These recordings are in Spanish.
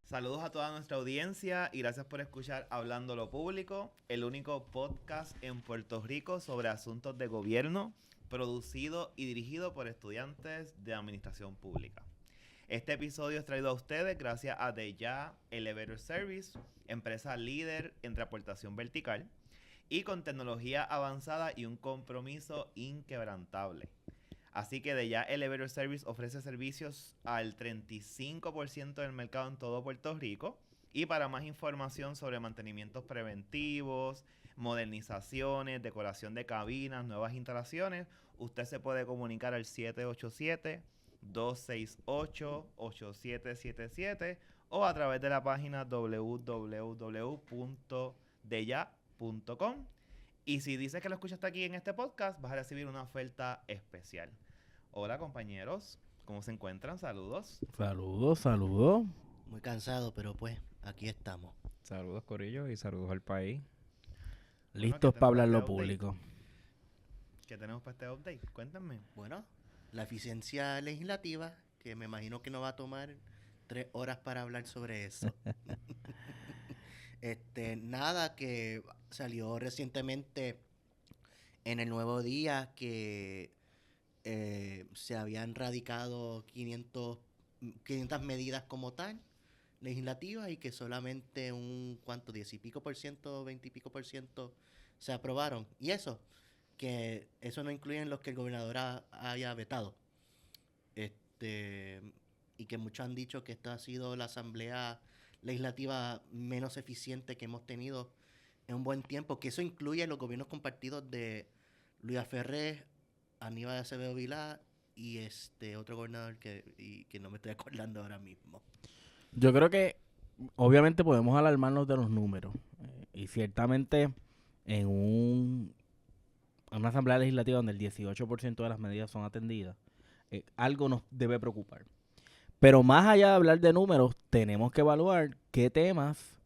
Saludos a toda nuestra audiencia y gracias por escuchar Hablando lo Público, el único podcast en Puerto Rico sobre asuntos de gobierno, producido y dirigido por estudiantes de administración pública. Este episodio es traído a ustedes gracias a Deya Elevator Service, empresa líder en transportación vertical y con tecnología avanzada y un compromiso inquebrantable. Así que Deya Elevator Service ofrece servicios al 35% del mercado en todo Puerto Rico. Y para más información sobre mantenimientos preventivos, modernizaciones, decoración de cabinas, nuevas instalaciones, usted se puede comunicar al 787-268-8777 o a través de la página www.deya.com. Y si dices que lo escuchaste aquí en este podcast, vas a recibir una oferta especial. Hola compañeros, ¿cómo se encuentran? Saludos. Saludos. Muy cansado, pero pues aquí estamos. Saludos, Corillo, y saludos al país. Bueno, Listos ¿qué para tenemos hablar lo este update? público. ¿Qué tenemos para este update? Cuéntame. Bueno, la eficiencia legislativa, que me imagino que nos va a tomar 3 horas para hablar sobre eso. Nada, que salió recientemente en el Nuevo Día que se habían radicado 500 medidas como tal legislativas y que solamente un, ¿cuánto? 10 y pico por ciento, 20 y pico por ciento se aprobaron. Y eso, que eso no incluye los que el gobernador haya vetado. Y que muchos han dicho que esta ha sido la asamblea legislativa menos eficiente que hemos tenido en un buen tiempo, que eso incluye los gobiernos compartidos de Luis Ferré, Aníbal Acevedo Vilá y otro gobernador que no me estoy acordando ahora mismo. Yo creo que obviamente podemos alarmarnos de los números. Y ciertamente en una asamblea legislativa donde el 18% de las medidas son atendidas, algo nos debe preocupar. Pero más allá de hablar de números, tenemos que evaluar qué temas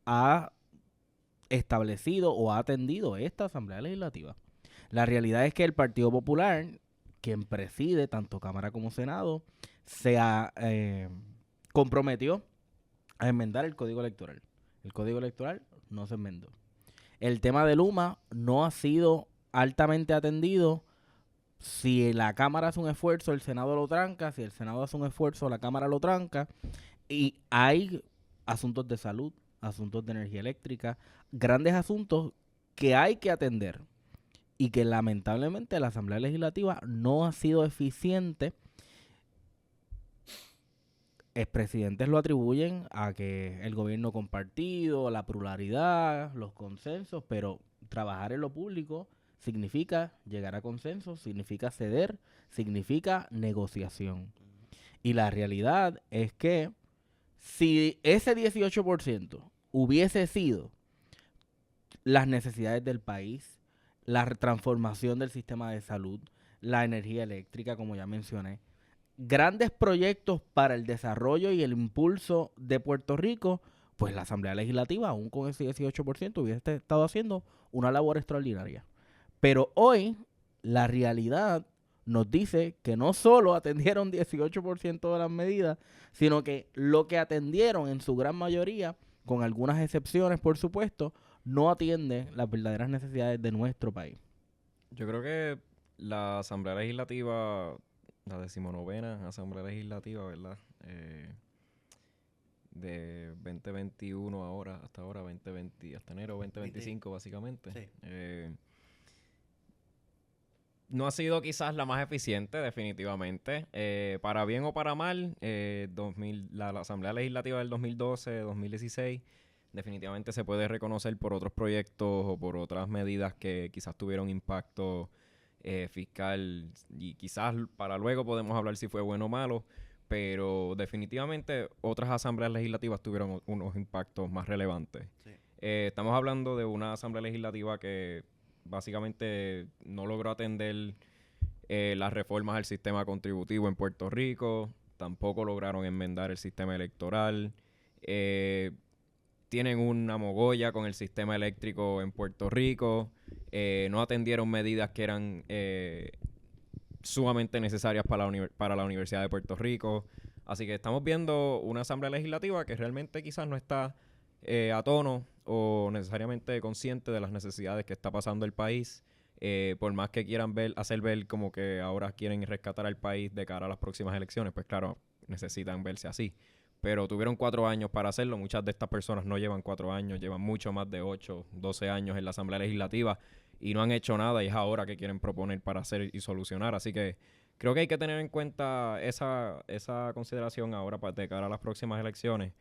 ha establecido o ha atendido esta asamblea legislativa. La realidad es que el Partido Popular, quien preside tanto Cámara como Senado, se comprometió a enmendar el Código Electoral. El Código Electoral no se enmendó. El tema de Luma no ha sido altamente atendido. Si la Cámara hace un esfuerzo, el Senado lo tranca. Si el Senado hace un esfuerzo, la Cámara lo tranca. Y hay asuntos de salud, asuntos de energía eléctrica, grandes asuntos que hay que atender y que lamentablemente la Asamblea Legislativa no ha sido eficiente. Expresidentes lo atribuyen a que el gobierno compartido, la pluralidad, los consensos, pero trabajar en lo público significa llegar a consensos, significa ceder, significa negociación. Y la realidad es que si ese 18% hubiese sido las necesidades del país, la transformación del sistema de salud, la energía eléctrica, como ya mencioné, grandes proyectos para el desarrollo y el impulso de Puerto Rico, pues la Asamblea Legislativa, aún con ese 18%, hubiese estado haciendo una labor extraordinaria. Pero hoy, la realidad nos dice que no solo atendieron 18% de las medidas, sino que lo que atendieron en su gran mayoría, con algunas excepciones por supuesto, no atiende las verdaderas necesidades de nuestro país. Yo creo que la Asamblea Legislativa, la 19ª Asamblea Legislativa, ¿verdad? De 2021 hasta ahora 2020, hasta enero 2025 básicamente. Sí. No ha sido quizás la más eficiente, definitivamente. Para bien o para mal, la Asamblea Legislativa del 2012, 2016, definitivamente se puede reconocer por otros proyectos o por otras medidas que quizás tuvieron impacto fiscal y quizás para luego podemos hablar si fue bueno o malo, pero definitivamente otras asambleas legislativas tuvieron unos impactos más relevantes. Sí. Estamos hablando de una asamblea legislativa que básicamente no logró atender las reformas al sistema contributivo en Puerto Rico, tampoco lograron enmendar el sistema electoral, tienen una mogolla con el sistema eléctrico en Puerto Rico, no atendieron medidas que eran sumamente necesarias para la Universidad de Puerto Rico. Así que estamos viendo una asamblea legislativa que realmente quizás no está a tono o necesariamente consciente de las necesidades que está pasando el país. Por más que quieran hacer ver como que ahora quieren rescatar al país de cara a las próximas elecciones, pues claro, necesitan verse así. Pero tuvieron 4 años para hacerlo. Muchas de estas personas no llevan 4 años, llevan mucho más de 8, 12 años en la Asamblea Legislativa y no han hecho nada y es ahora que quieren proponer para hacer y solucionar. Así que creo que hay que tener en cuenta esa consideración ahora de cara a las próximas elecciones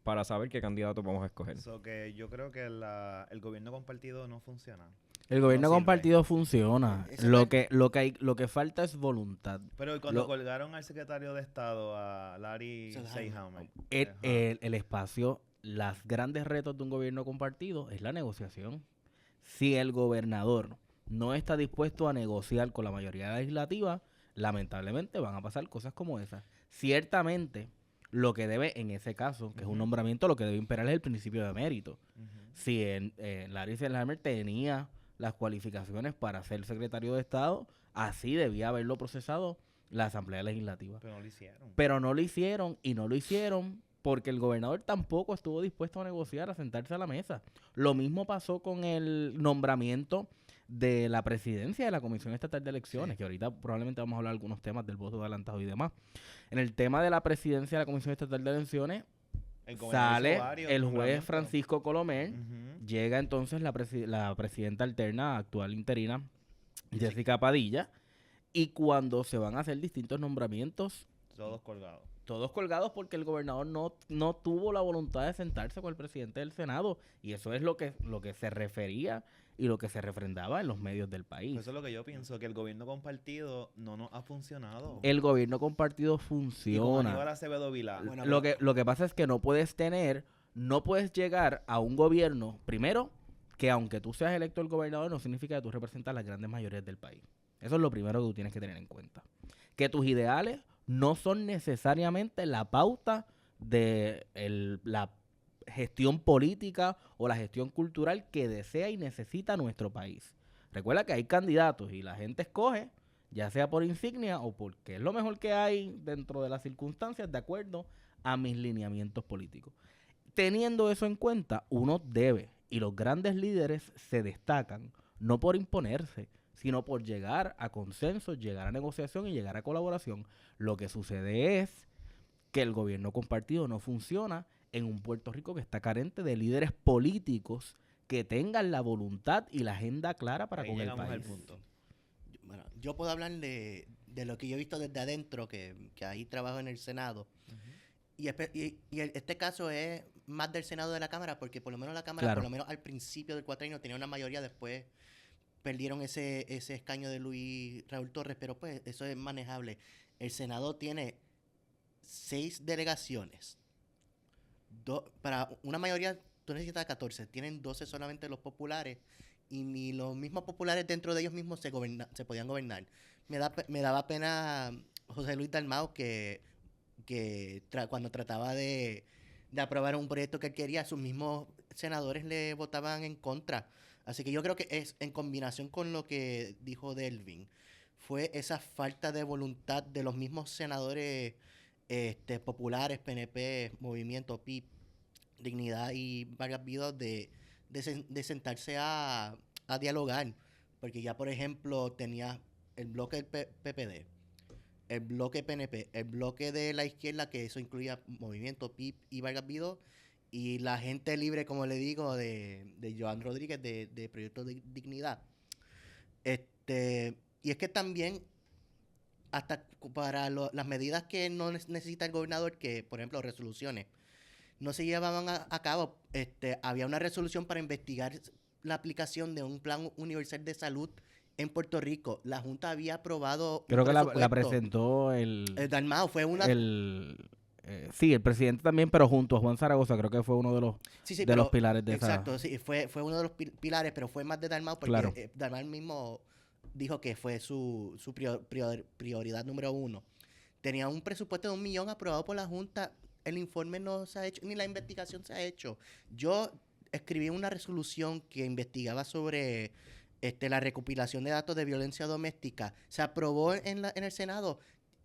para saber qué candidato vamos a escoger. Que yo creo que el gobierno compartido no funciona. El gobierno No sirve. compartido funciona. Eso Lo es- que falta es voluntad. Pero cuando Lo- colgaron al secretario de Estado, a Larry Selhammer, El espacio, los grandes retos de un gobierno compartido es la negociación. Si el gobernador no está dispuesto a negociar con la mayoría legislativa, lamentablemente van a pasar cosas como esas. Ciertamente, lo que debe, en ese caso, que es un Ujú. nombramiento, lo que debe imperar es el principio de mérito. Ujú. Si Larry Selhammer tenía las cualificaciones para ser secretario de Estado, así debía haberlo procesado la Asamblea Legislativa. Pero no lo hicieron. Pero no lo hicieron y no lo hicieron porque el gobernador tampoco estuvo dispuesto a negociar, a sentarse a la mesa. Lo mismo pasó con el nombramiento de la presidencia de la Comisión Estatal de Elecciones, Sí. que ahorita probablemente vamos a hablar de algunos temas del voto adelantado y demás. En el tema de la presidencia de la Comisión Estatal de Elecciones, El gobernador hizo sale varios el juez nombramientos. Francisco Colomer, Ujú. llega entonces la presidenta alterna, actual interina, Jessica Padilla, y cuando se van a hacer distintos nombramientos, Todos colgados. todos colgados porque el gobernador no tuvo la voluntad de sentarse con el presidente del Senado, y eso es lo que se refería y lo que se refrendaba en los medios del país. Eso es lo que yo pienso, que el gobierno compartido no nos ha funcionado. El gobierno compartido Y con funciona. Aníbal Acevedo Vilá. Bueno, Lo que pasa es que no puedes llegar a un gobierno, primero, que aunque tú seas electo el gobernador, no significa que tú representas las grandes mayorías del país. Eso es lo primero que tú tienes que tener en cuenta. Que tus ideales no son necesariamente la pauta de la gestión política o la gestión cultural que desea y necesita nuestro país. Recuerda que hay candidatos y la gente escoge, ya sea por insignia o porque es lo mejor que hay dentro de las circunstancias, de acuerdo a mis lineamientos políticos. Teniendo eso en cuenta, uno debe, y los grandes líderes se destacan, no por imponerse, sino por llegar a consenso, llegar a negociación y llegar a colaboración. Lo que sucede es que el gobierno compartido no funciona en un Puerto Rico que está carente de líderes políticos que tengan la voluntad y la agenda clara para Ahí con el llegamos al país. punto. Bueno, yo puedo hablar de lo que yo he visto desde adentro, que ahí trabajo en el Senado. Este caso es más del Senado de la Cámara, porque por lo menos la Cámara, Claro. por lo menos al principio del cuatrienio, tenía una mayoría, después perdieron ese escaño de Luis Raúl Torres, pero pues eso es manejable. El Senado tiene 6 delegaciones. Para una mayoría, tú necesitas 14. Tienen 12 solamente los populares, y ni los mismos populares dentro de ellos mismos se podían gobernar. Me daba pena José Luis Dalmau que cuando trataba de aprobar un proyecto que él quería, sus mismos senadores le votaban en contra. Así que yo creo que es en combinación con lo que dijo Delvin, fue esa falta de voluntad de los mismos senadores populares, PNP, Movimiento, PIP, Dignidad y Vargas Vidal de sentarse a dialogar. Porque ya, por ejemplo, tenía el bloque del PPD, el bloque PNP, el bloque de la izquierda, que eso incluía Movimiento, PIP y Vargas Vidal, y la gente libre, como le digo, de Joan Rodríguez, de Proyecto de Dignidad. Y es que también, hasta para las medidas que no necesita el gobernador, que por ejemplo resoluciones, no se llevaban a cabo. Había una resolución para investigar la aplicación de un plan universal de salud en Puerto Rico. La Junta había aprobado Creo un que la presupuesto. presentó Dalmau fue una... sí, el presidente también, pero junto a Juan Zaragoza, creo que fue uno de los Sí, de pero- los pilares de Exacto, sí, fue uno de los pilares, pero fue más de Dalmau porque Claro. Dalmau mismo dijo que fue su prioridad número 1. Tenía un presupuesto de $1 millón aprobado por la Junta. El informe no se ha hecho, ni la investigación se ha hecho. Yo escribí una resolución que investigaba sobre la recopilación de datos de violencia doméstica. Se aprobó en el Senado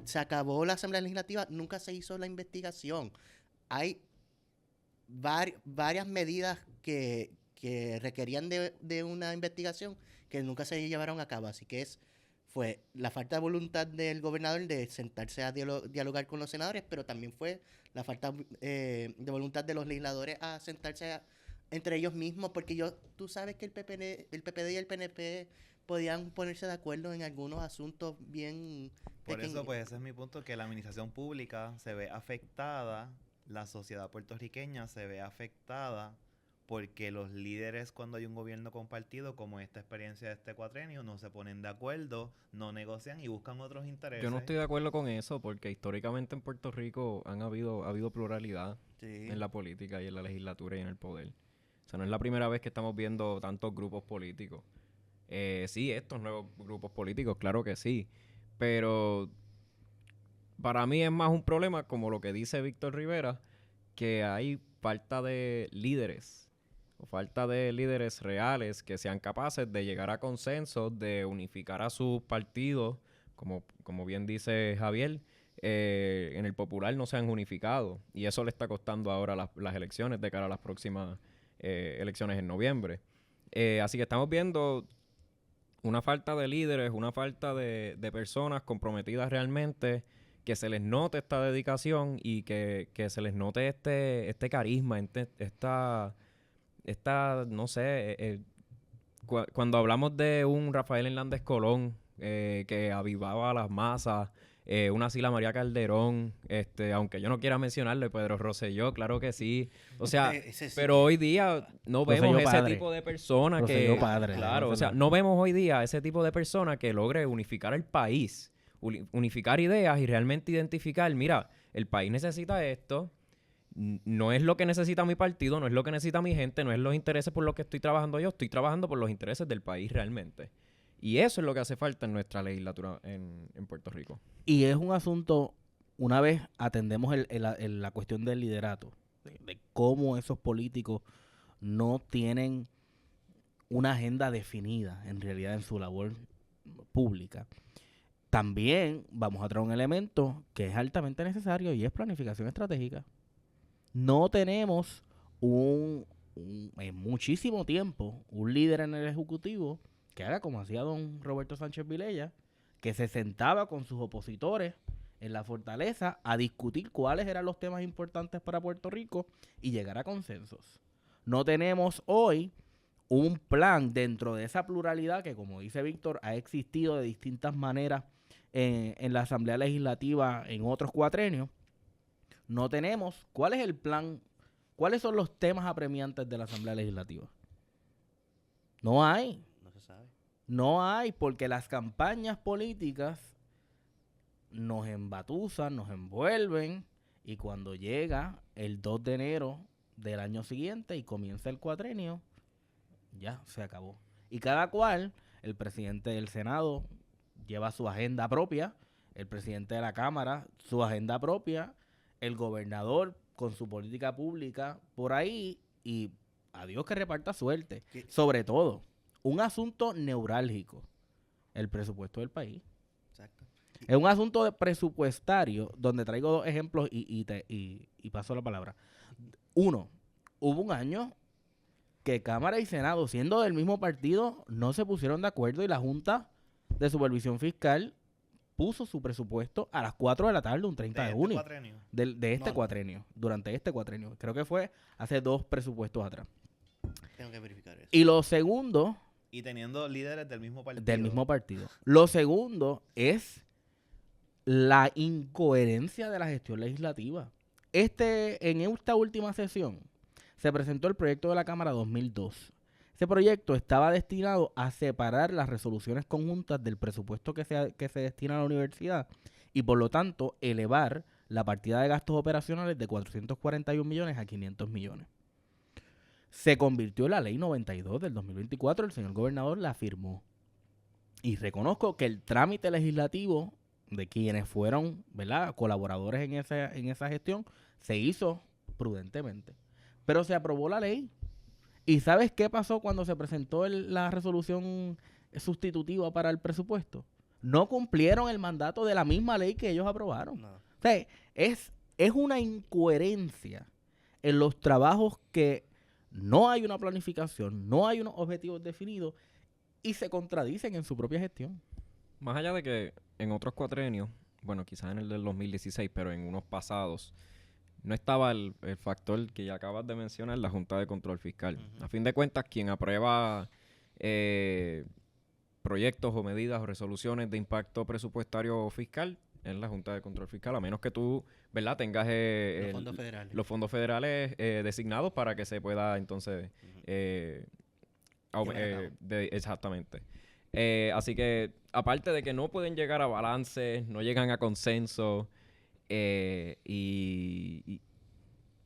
se acabó la Asamblea Legislativa, nunca se hizo la investigación. Hay varias medidas que requerían de una investigación que nunca se llevaron a cabo. Así que fue la falta de voluntad del gobernador de sentarse a dialogar con los senadores, pero también fue la falta de voluntad de los legisladores a sentarse entre ellos mismos, porque tú sabes que el PPD y el PNP podían ponerse de acuerdo en algunos asuntos bien Por pequeños. eso, pues ese es mi punto, que la administración pública se ve afectada, la sociedad puertorriqueña se ve afectada porque los líderes, cuando hay un gobierno compartido, como esta experiencia de este cuatrenio, no se ponen de acuerdo, no negocian y buscan otros intereses. Yo no estoy de acuerdo con eso porque históricamente en Puerto Rico ha habido pluralidad en la política y en la legislatura y en el poder. O sea, no es la primera vez que estamos viendo tantos grupos políticos. Sí, estos nuevos grupos políticos, claro que sí. Pero para mí es más un problema, como lo que dice Víctor Rivera, que hay falta de líderes o falta de líderes reales que sean capaces de llegar a consensos, de unificar a sus partidos, como bien dice Javier. En el popular no se han unificado y eso le está costando ahora las elecciones de cara a las próximas elecciones en noviembre. Así que estamos viendo una falta de líderes, una falta de personas comprometidas realmente, que se les note esta dedicación y que se les note este carisma, no sé, cuando hablamos de un Rafael Hernández Colón que avivaba a las masas, una Sila María Calderón, aunque yo no quiera mencionarle, Pedro Rosselló, claro que sí. O sea, Ese sí. pero hoy día no vemos Rosselló ese padre. tipo de persona Rosselló padre, claro, no o sea, sé no vemos hoy día ese tipo de persona que logre unificar el país, unificar ideas y realmente identificar, mira, el país necesita esto. No es lo que necesita mi partido, no es lo que necesita mi gente, no es los intereses por los que estoy trabajando yo, estoy trabajando por los intereses del país realmente. Y eso es lo que hace falta en nuestra legislatura en Puerto Rico. Y es un asunto, una vez atendemos la cuestión del liderato, de cómo esos políticos no tienen una agenda definida en realidad en su labor pública. También vamos a traer un elemento que es altamente necesario y es planificación estratégica. No tenemos en muchísimo tiempo un líder en el Ejecutivo que haga como hacía don Roberto Sánchez Vilella, que se sentaba con sus opositores en la fortaleza a discutir cuáles eran los temas importantes para Puerto Rico y llegar a consensos. No tenemos hoy un plan dentro de esa pluralidad que, como dice Víctor, ha existido de distintas maneras en la Asamblea Legislativa en otros cuatrenios. No tenemos cuál es el plan, cuáles son los temas apremiantes de la Asamblea Legislativa. No hay. No se sabe. No hay, porque las campañas políticas nos embatusan, nos envuelven, y cuando llega el 2 de enero del año siguiente y comienza el cuatrenio, ya se acabó. Y cada cual, el presidente del Senado lleva su agenda propia, el presidente de la Cámara su agenda propia, el gobernador con su política pública por ahí, y a Dios que reparta suerte. Sobre todo, un asunto neurálgico, el presupuesto del país. Exacto. Es un asunto de presupuestario donde traigo dos ejemplos y paso la palabra. Uno, hubo un año que Cámara y Senado, siendo del mismo partido, no se pusieron de acuerdo y la Junta de Supervisión Fiscal puso su presupuesto a las 4 de la tarde, un 30 de junio. De este cuatrenio, durante este cuatrenio. Creo que fue hace 2 presupuestos atrás. Tengo que verificar eso. Y lo segundo... Y teniendo líderes del mismo partido. Del mismo partido. Lo segundo es la incoherencia de la gestión legislativa. En esta última sesión se presentó el proyecto de la Cámara 2002. Ese proyecto estaba destinado a separar las resoluciones conjuntas del presupuesto que se destina a la universidad y, por lo tanto, elevar la partida de gastos operacionales de 441 millones a 500 millones. Se convirtió en la Ley 92 del 2024, el señor gobernador la firmó. Y reconozco que el trámite legislativo de quienes fueron, ¿verdad?, colaboradores en esa gestión se hizo prudentemente. Pero se aprobó la ley. ¿Y sabes qué pasó cuando se presentó la resolución sustitutiva para el presupuesto? no cumplieron el mandato de la misma ley que ellos aprobaron. No. O sea, es una incoherencia en los trabajos que no hay una planificación, no hay unos objetivos definidos y se contradicen en su propia gestión. Más allá de que en otros cuatrenios, bueno, quizás en el del 2016, pero en unos pasados, no estaba el factor que ya acabas de mencionar, la Junta de Control Fiscal. Ujú. A fin de cuentas, quien aprueba proyectos o medidas o resoluciones de impacto presupuestario o fiscal es la Junta de Control Fiscal, a menos que tú, ¿verdad?, tengas Los fondos federales. los fondos federales designados para que se pueda entonces Ujú. aume- Llevar a cabo. exactamente. Así que, aparte de que no pueden llegar a balances, no llegan a consenso,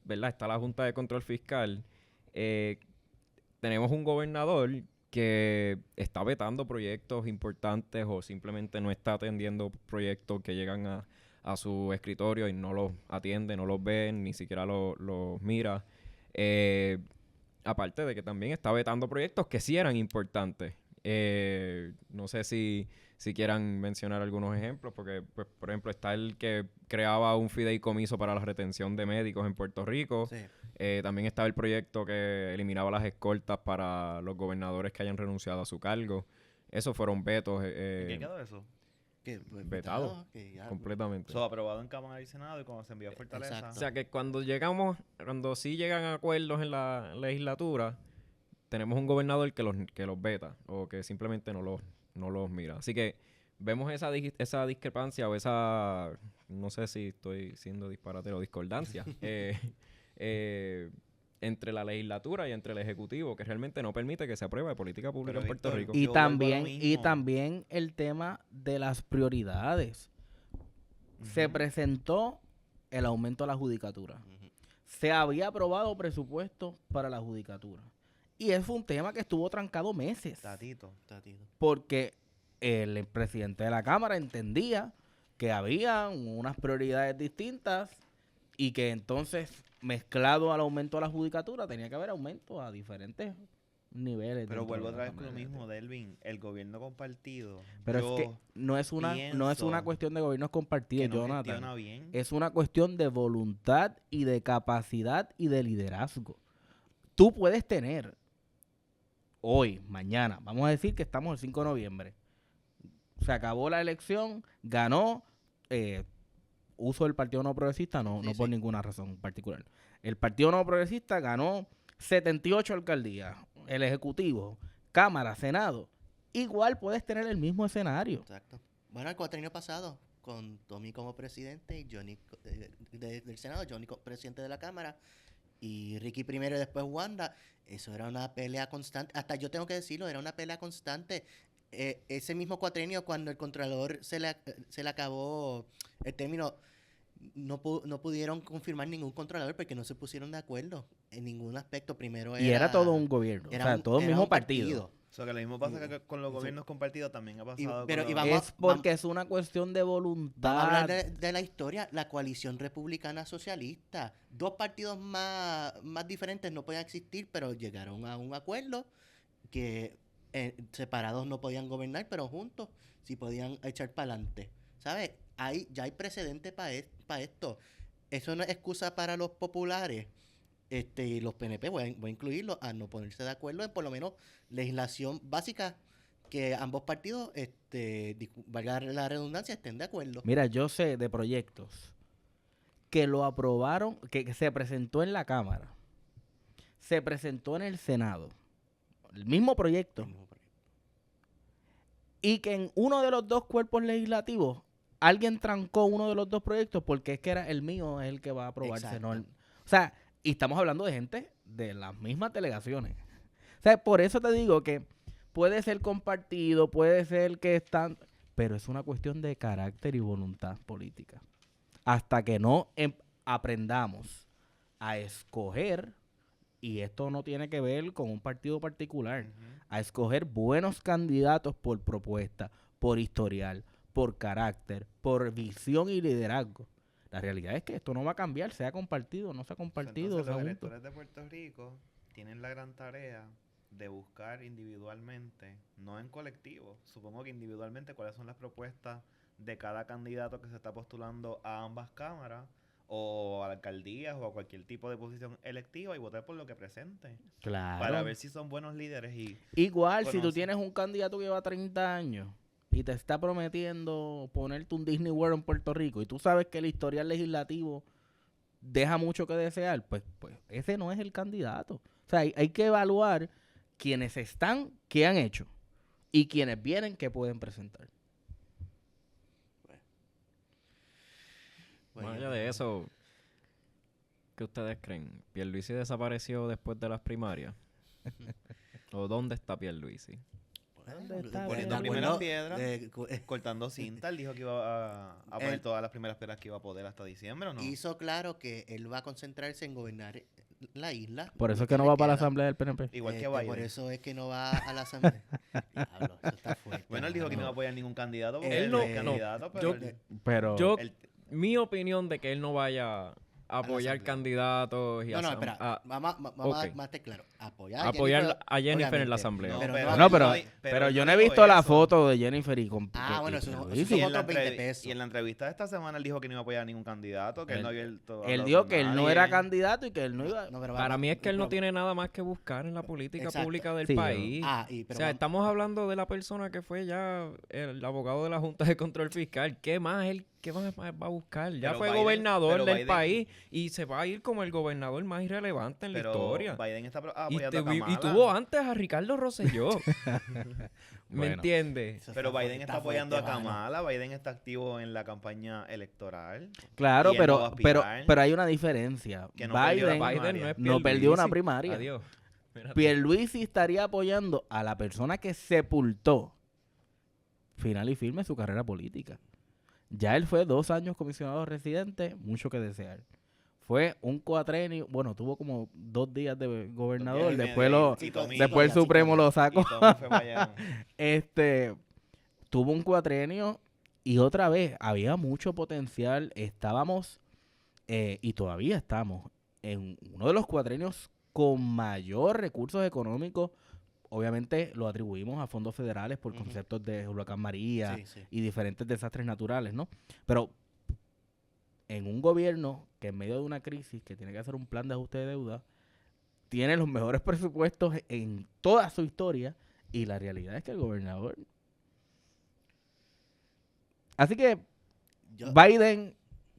¿verdad? Está la Junta de Control Fiscal. Tenemos un gobernador que está vetando proyectos importantes o simplemente no está atendiendo proyectos que llegan a su escritorio y no los atiende, no los ve, ni siquiera los mira. Aparte de que también está vetando proyectos que sí eran importantes. No sé si quieran mencionar algunos ejemplos, porque, pues, por ejemplo, está el que creaba un fideicomiso para la retención de médicos en Puerto Rico. Sí. También estaba el proyecto que eliminaba las escoltas para los gobernadores que hayan renunciado a su cargo. Esos fueron vetos ¿En qué quedó eso? Que, pues, vetado que ya- completamente. Eso aprobado en Cámara y Senado y cuando se envió a Fortaleza. Exacto. O sea que cuando sí llegan a acuerdos en la legislatura, tenemos un gobernador que los veta o que simplemente no los mira. Así que vemos esa discrepancia o esa, no sé si estoy siendo disparate o discordancia, entre la legislatura y entre el ejecutivo, que realmente no permite que se apruebe política pública Pero, en Puerto Víctor, Rico. Y Yo vuelvo a lo también, mismo. el tema de las prioridades. Se Ujú. presentó el aumento de la judicatura. Ujú. Se había aprobado presupuesto para la judicatura. Y es un tema que estuvo trancado meses. Tatito. Tatito. Porque el presidente de la Cámara entendía que había unas prioridades distintas y que entonces, mezclado al aumento de la judicatura, tenía que haber aumento a diferentes niveles. Pero dentro vuelvo de la otra vez con Cámara lo de mismo, Delvin. El gobierno compartido. Pero yo es que no es una pienso cuestión de gobiernos compartidos, que no Jonathan. gestiona bien. Es una cuestión de voluntad y de capacidad y de liderazgo. Tú puedes tener hoy, mañana, vamos a decir que estamos el 5 de noviembre. Se acabó la elección, ganó, uso del Partido No Progresista, no por Sí. ninguna razón particular. El Partido No Progresista ganó 78 alcaldías, el Ejecutivo, Cámara, Senado. Igual puedes tener el mismo escenario. Exacto. Bueno, el cuatrienio pasado, con Tommy como presidente y Johnny del Senado, Johnny presidente de la Cámara, y Ricky primero y después Wanda, eso era una pelea constante. Hasta yo tengo que decirlo, era una pelea constante. Ese mismo cuatrienio, cuando el Contralor se le acabó el término, no pudieron confirmar ningún Contralor porque no se pusieron de acuerdo en ningún aspecto. Primero Y era todo un gobierno, o sea, todo el era mismo un partido. O sea, que lo mismo pasa Y- que con los y- gobiernos compartidos también ha y- pasado pero- con y los- vamos- Es porque es una cuestión de voluntad. Vamos a hablar de la historia. La coalición republicana socialista. Dos partidos más diferentes no podían existir, pero llegaron a un acuerdo que separados no podían gobernar, pero juntos sí podían echar para adelante. ¿Sabes? Ya hay precedentes para esto. Eso no es excusa para los populares. Y los PNP, voy a incluirlos, a no ponerse de acuerdo en por lo menos legislación básica que ambos partidos, valga la redundancia, estén de acuerdo. Mira, yo sé de proyectos que lo aprobaron, que se presentó en la Cámara, se presentó en el Senado, el mismo proyecto, y que en uno de los dos cuerpos legislativos alguien trancó uno de los dos proyectos porque es que era el mío, es el que va a aprobarse. Exacto. No o sea, y estamos hablando de gente de las mismas delegaciones. O sea, por eso te digo que puede ser compartido, puede ser que están, pero es una cuestión de carácter y voluntad política. Hasta que no aprendamos a escoger, y esto no tiene que ver con un partido particular, Ujú. a escoger buenos candidatos por propuesta, por historial, por carácter, por visión y liderazgo. La realidad es que esto no va a cambiar, sea compartido o no sea compartido. Entonces, los sea junto. electores de Puerto Rico tienen la gran tarea de buscar individualmente, no en colectivo, supongo que individualmente, cuáles son las propuestas de cada candidato que se está postulando a ambas cámaras o a alcaldías o a cualquier tipo de posición electiva y votar por lo que presente Claro. para ver si son buenos líderes y Igual, si tú conoce. tienes un candidato que lleva 30 años y te está prometiendo ponerte un Disney World en Puerto Rico y tú sabes que el historial legislativo deja mucho que desear, pues ese no es el candidato. O sea, hay que evaluar quienes están, qué han hecho y quienes vienen, qué pueden presentar. Bueno, Más allá de eso, ¿qué ustedes creen? ¿Pierluisi desapareció después de las primarias? ¿O dónde está Pierluisi? ¿Dónde está? Poniendo Bueno, primeras piedras, de- cortando cinta. Él dijo que iba a poner todas las primeras piedras que iba a poder hasta diciembre, ¿o no? hizo claro que él va a concentrarse en gobernar la isla. Por eso lo es que no le va para la queda. asamblea del PNP. Igual que Este, Biden. por eso es que no va a la asamblea. Diablo, eso está fuerte. Bueno, él dijo que no iba a mano. apoyar ningún candidato porque Él él no- no es no, candidato, pero yo- él- Pero Yo, él- mi opinión de que él no vaya a apoyar asamblea. candidatos y No, a, espera. a- Vamos ok. a más claro. Apoyar apoyar a Jennifer en la obviamente. asamblea. No, Pero pero- no- no, pero, no, pero yo él no he dijo visto la eso. foto de Jennifer y con bueno, eso no- Pierluisi. eso y, son en la otros 20 entrev- pesos. y en la entrevista de esta semana él dijo que no iba a apoyar a ningún candidato, que él no había Él hablado dijo con que él no nadie. era candidato y que él no iba... No, pero Para vamos- mí es que él no pero- tiene nada más que buscar en la política Exacto. pública del Sí, país. pero O sea, vamos- estamos hablando de la persona que fue ya el abogado de la Junta de Control Fiscal. ¿Qué más va a buscar? Ya Pero fue Biden- gobernador pero del Biden- país y se va a ir como el gobernador más irrelevante en la Pero historia. Biden está Y, apoyando a Kamala. y tuvo antes a Ricardo Rosselló. ¿Me Bueno. entiendes? Eso Pero está Biden fuerte, está apoyando a mano. Kamala. Biden está activo en la campaña electoral. Claro, Y él no va pero, a pero, aspirar. pero hay una diferencia. Que no perdió la Biden, primaria. Biden no es no perdió una Pierluisi. primaria. Adiós. Espérate. Pierluisi estaría apoyando a la persona que sepultó final y firme su carrera política. Ya él fue 2 años comisionado residente, mucho que desear. Fue un cuatrenio, bueno, tuvo como 2 días de gobernador, 2 días y después, medio, y Tommy- después el Supremo lo sacó. y Tommy fue para allá. Tuvo un cuatrenio y otra vez había mucho potencial. Estábamos, y todavía estamos, en uno de los cuatrenios con mayor recursos económicos. Obviamente lo atribuimos a fondos federales por Ujú. conceptos de Huracán María Sí, sí. y diferentes desastres naturales, ¿no? Pero en un gobierno que en medio de una crisis, que tiene que hacer un plan de ajuste de deuda, tiene los mejores presupuestos en toda su historia y la realidad es que el gobernador... Así que Yo- Biden,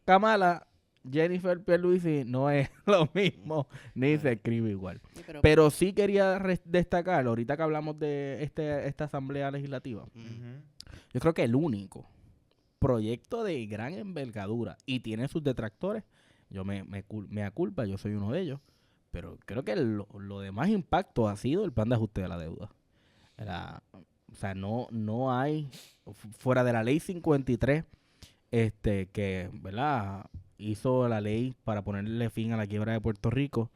Kamala, Jennifer Pierluisi no es lo mismo, ni se escribe igual. sí, Pero sí quería destacar, ahorita que hablamos de esta asamblea legislativa, Ujú. Ujú. yo creo que el único proyecto de gran envergadura y tiene sus detractores, yo me aculpa, yo soy uno de ellos, pero creo que lo de más impacto ha sido el plan de ajuste de la deuda. O sea, no hay, fuera de la ley 53, que, ¿verdad?, hizo la ley para ponerle fin a la quiebra de Puerto Rico,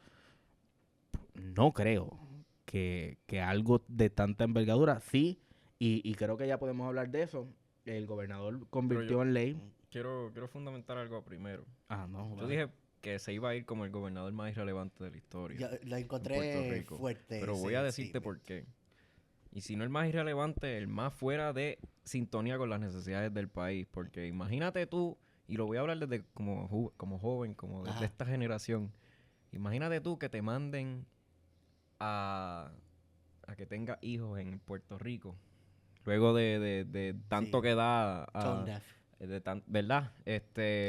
no creo que algo de tanta envergadura, sí, y creo que ya podemos hablar de eso. El gobernador convirtió en ley. Quiero fundamentar algo primero. No, Yo vale. dije que se iba a ir como el gobernador más irrelevante de la historia. Yo la Puerto encontré Rico. fuerte. Pero voy sí, a decirte sí, por qué. Y si no el más irrelevante, el más fuera de sintonía con las necesidades del país. Porque imagínate tú, y lo voy a hablar desde como joven, como desde Ajá. esta generación. Imagínate tú que te manden a que tengas hijos en Puerto Rico. Luego de tanto Sí. que da Tone deaf. ¿verdad?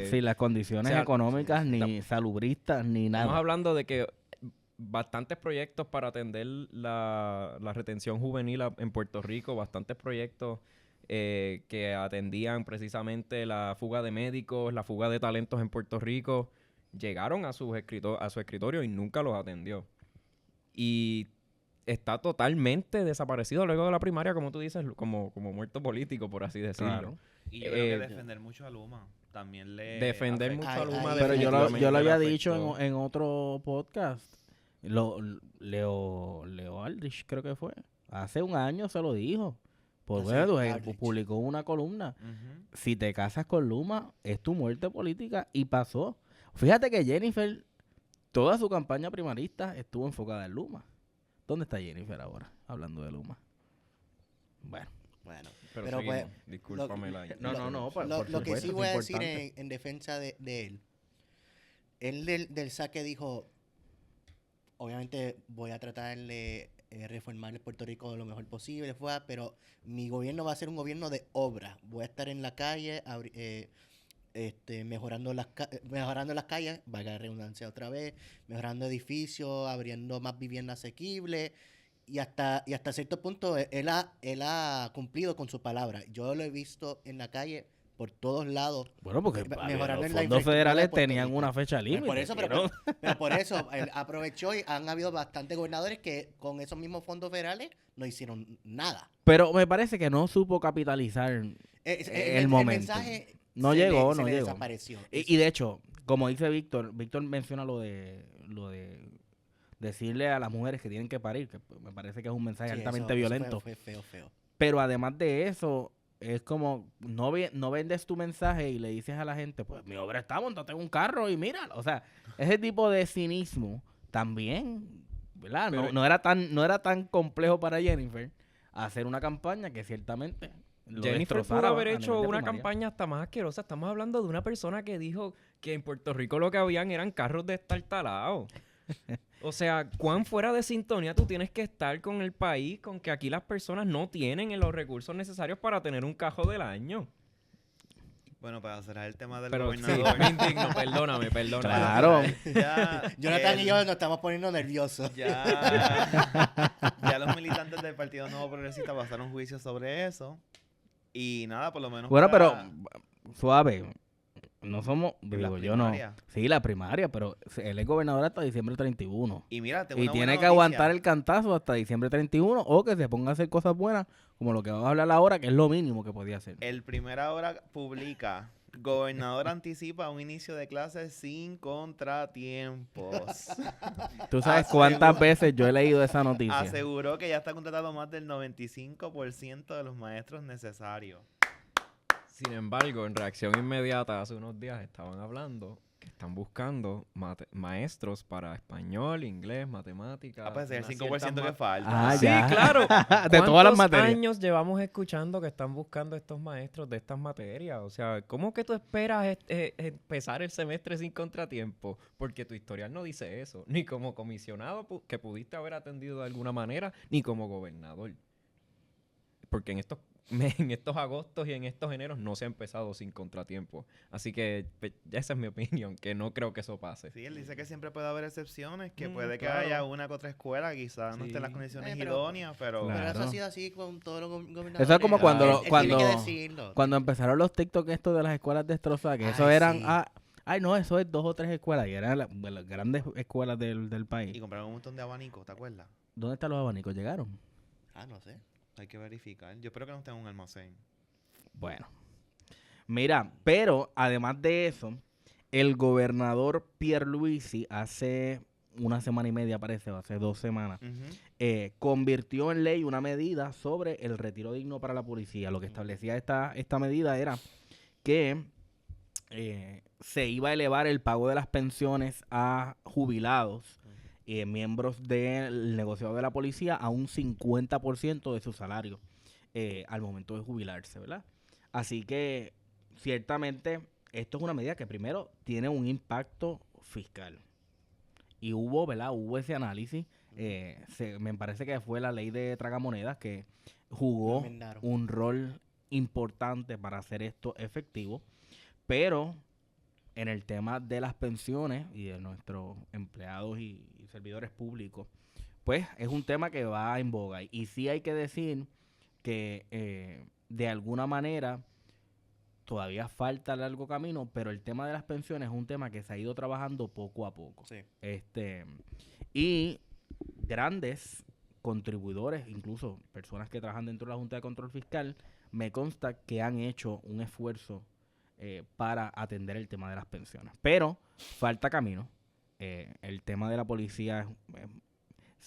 Sí, las condiciones o sea, económicas, sí, ni salubristas, ni Estamos nada. hablando de que bastantes proyectos para atender la retención juvenil en Puerto Rico, bastantes proyectos que atendían precisamente la fuga de médicos, la fuga de talentos en Puerto Rico, llegaron a su escritorio y nunca los atendió. Y está totalmente desaparecido luego de la primaria, como tú dices, como muerto político, por así decirlo. Claro. Y yo creo Eh, que defender mucho a Luma también le Defender afecta. mucho a Luma. Ay, Pero yo lo definitivamente había le dicho afectó. en otro podcast. Leo Aldrich creo que fue. Hace un año se lo dijo. Por Así, bueno, Aldrich. publicó una columna. Ujú. Si te casas con Luma, es tu muerte política. Y pasó. Fíjate que Jennifer, toda su campaña primarista estuvo enfocada en Luma. ¿Dónde está Jennifer ahora? Hablando de Luma. Bueno. Bueno, Pero, pero seguimos. pues, Discúlpame la No, por lo que supuesto, sí es voy a decir importante. en defensa de él del saque dijo, obviamente voy a tratar de reformar el Puerto Rico lo mejor posible, pero mi gobierno va a ser un gobierno de obra. Voy a estar en la calle mejorando las calles, valga la redundancia otra vez, mejorando edificios, abriendo más vivienda asequible. Y hasta cierto punto él ha cumplido con su palabra. Yo lo he visto en la calle por todos lados. Bueno, porque Mejorando los la fondos infraestructura de federales Puerto tenían Rico. una fecha límite. Pero por eso él aprovechó y han habido bastantes gobernadores que con esos mismos fondos federales no hicieron nada. Pero me parece que no supo capitalizar el momento. mensaje No se llegó, le no llegó. desapareció. Y de hecho, como dice Víctor menciona lo de decirle a las mujeres que tienen que parir, que me parece que es un mensaje Sí, altamente eso violento. fue feo. Pero además de eso, es como, no vendes tu mensaje y le dices a la gente, pues mi obra está, montate en un carro y míralo. O sea, ese tipo de cinismo también, ¿verdad? Pero- No era tan complejo para Jennifer hacer una campaña que ciertamente lo Jennifer destrozara pudo haber a hecho nivel de una primaria. campaña hasta más asquerosa. Estamos hablando de una persona que dijo que en Puerto Rico lo que habían eran carros destartalados. O sea, cuán fuera de sintonía tú tienes que estar con el país, con que aquí las personas no tienen los recursos necesarios para tener un carro del año. Bueno, para cerrar el tema del Pero sí, gobernador. me indigno, perdóname. Claro. Ya, Jonathan y yo nos estamos poniendo nerviosos. Ya los militantes del Partido Nuevo Progresista pasaron juicio sobre eso. Y nada, por lo menos. Bueno, pero para- suave. No somos, la digo yo no. primaria. Sí, la primaria, pero él es gobernador hasta diciembre 31. Y mira, tengo Y una tiene buena que noticia. aguantar el cantazo hasta diciembre 31 o que se ponga a hacer cosas buenas, como lo que vamos a hablar ahora, que es lo mínimo que podía hacer. El Primera Hora publica: gobernador anticipa un inicio de clases sin contratiempos. ¿Tú sabes aseguro- cuántas veces yo he leído esa noticia? Aseguró que ya está contratado más del 95% de los maestros necesarios. Sin embargo, en reacción inmediata, hace unos días estaban hablando que están buscando maestros para español, inglés, matemáticas. Ah, pues es el unas 5% que ciertas falta. Ah, Sí, ya. claro. De todas las ¿Cuántos materias. años llevamos escuchando que están buscando estos maestros de estas materias? O sea, ¿cómo que tú esperas empezar el semestre sin contratiempo? Porque tu historial no dice eso. Ni como comisionado que pudiste haber atendido de alguna manera, ni como gobernador. Porque en estos agostos y en estos eneros no se ha empezado sin contratiempo. Así que esa es mi opinión, que no creo que eso pase. Sí, él dice que siempre puede haber excepciones, que Mm, puede que claro. haya una que otra escuela, quizás no esté en las Sí. condiciones Pero- idóneas, pero... Claro. Pero eso ha sido así con todos los gobernadores. Eso es como cuando Él lo- tiene cuando- que decirlo. Cuando empezaron los TikTok estos de las escuelas destrozadas, que eso Ay, eran, sí. ay no, eso es 2 o 3 escuelas, y eran las grandes escuelas del país. Y compraron un montón de abanicos, ¿te acuerdas? ¿Dónde están los abanicos? ¿Llegaron? No sé. Hay que verificar. Yo espero que no esté en un almacén. Bueno, mira, pero además de eso, el gobernador Pierluisi hace una semana y media, parece, o hace 2 semanas, Ujú. convirtió en ley una medida sobre el retiro digno para la policía. Lo que establecía esta medida era que se iba a elevar el pago de las pensiones a jubilados, miembros del negociado de la policía, a un 50% de su salario al momento de jubilarse, ¿verdad? Así que, ciertamente, esto es una medida que primero tiene un impacto fiscal. Y hubo, ¿verdad? Hubo ese análisis. Me parece que fue la ley de tragamonedas que jugó Enmendaron. un rol importante para hacer esto efectivo. Pero en el tema de las pensiones y de nuestros empleados y servidores públicos, pues es un tema que va en boga. Y sí hay que decir que de alguna manera todavía falta largo camino, pero el tema de las pensiones es un tema que se ha ido trabajando poco a poco. Sí. Y grandes contribuidores, incluso personas que trabajan dentro de la Junta de Control Fiscal, me consta que han hecho un esfuerzo para atender el tema de las pensiones. Pero falta camino. El tema de la policía es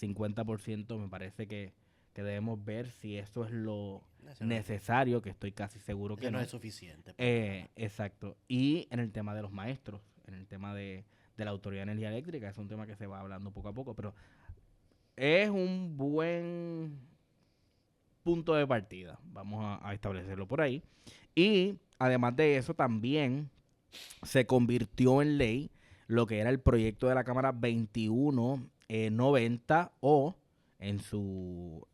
50%. Me parece que debemos ver si eso es lo Eso no- necesario, que estoy casi seguro que eso no no. es suficiente. Exacto. Y en el tema de los maestros, en el tema de la Autoridad de Energía Eléctrica, es un tema que se va hablando poco a poco, pero es un buen punto de partida. Vamos a establecerlo por ahí. Y además de eso, también se convirtió en ley lo que era el proyecto de la Cámara 2190 o en su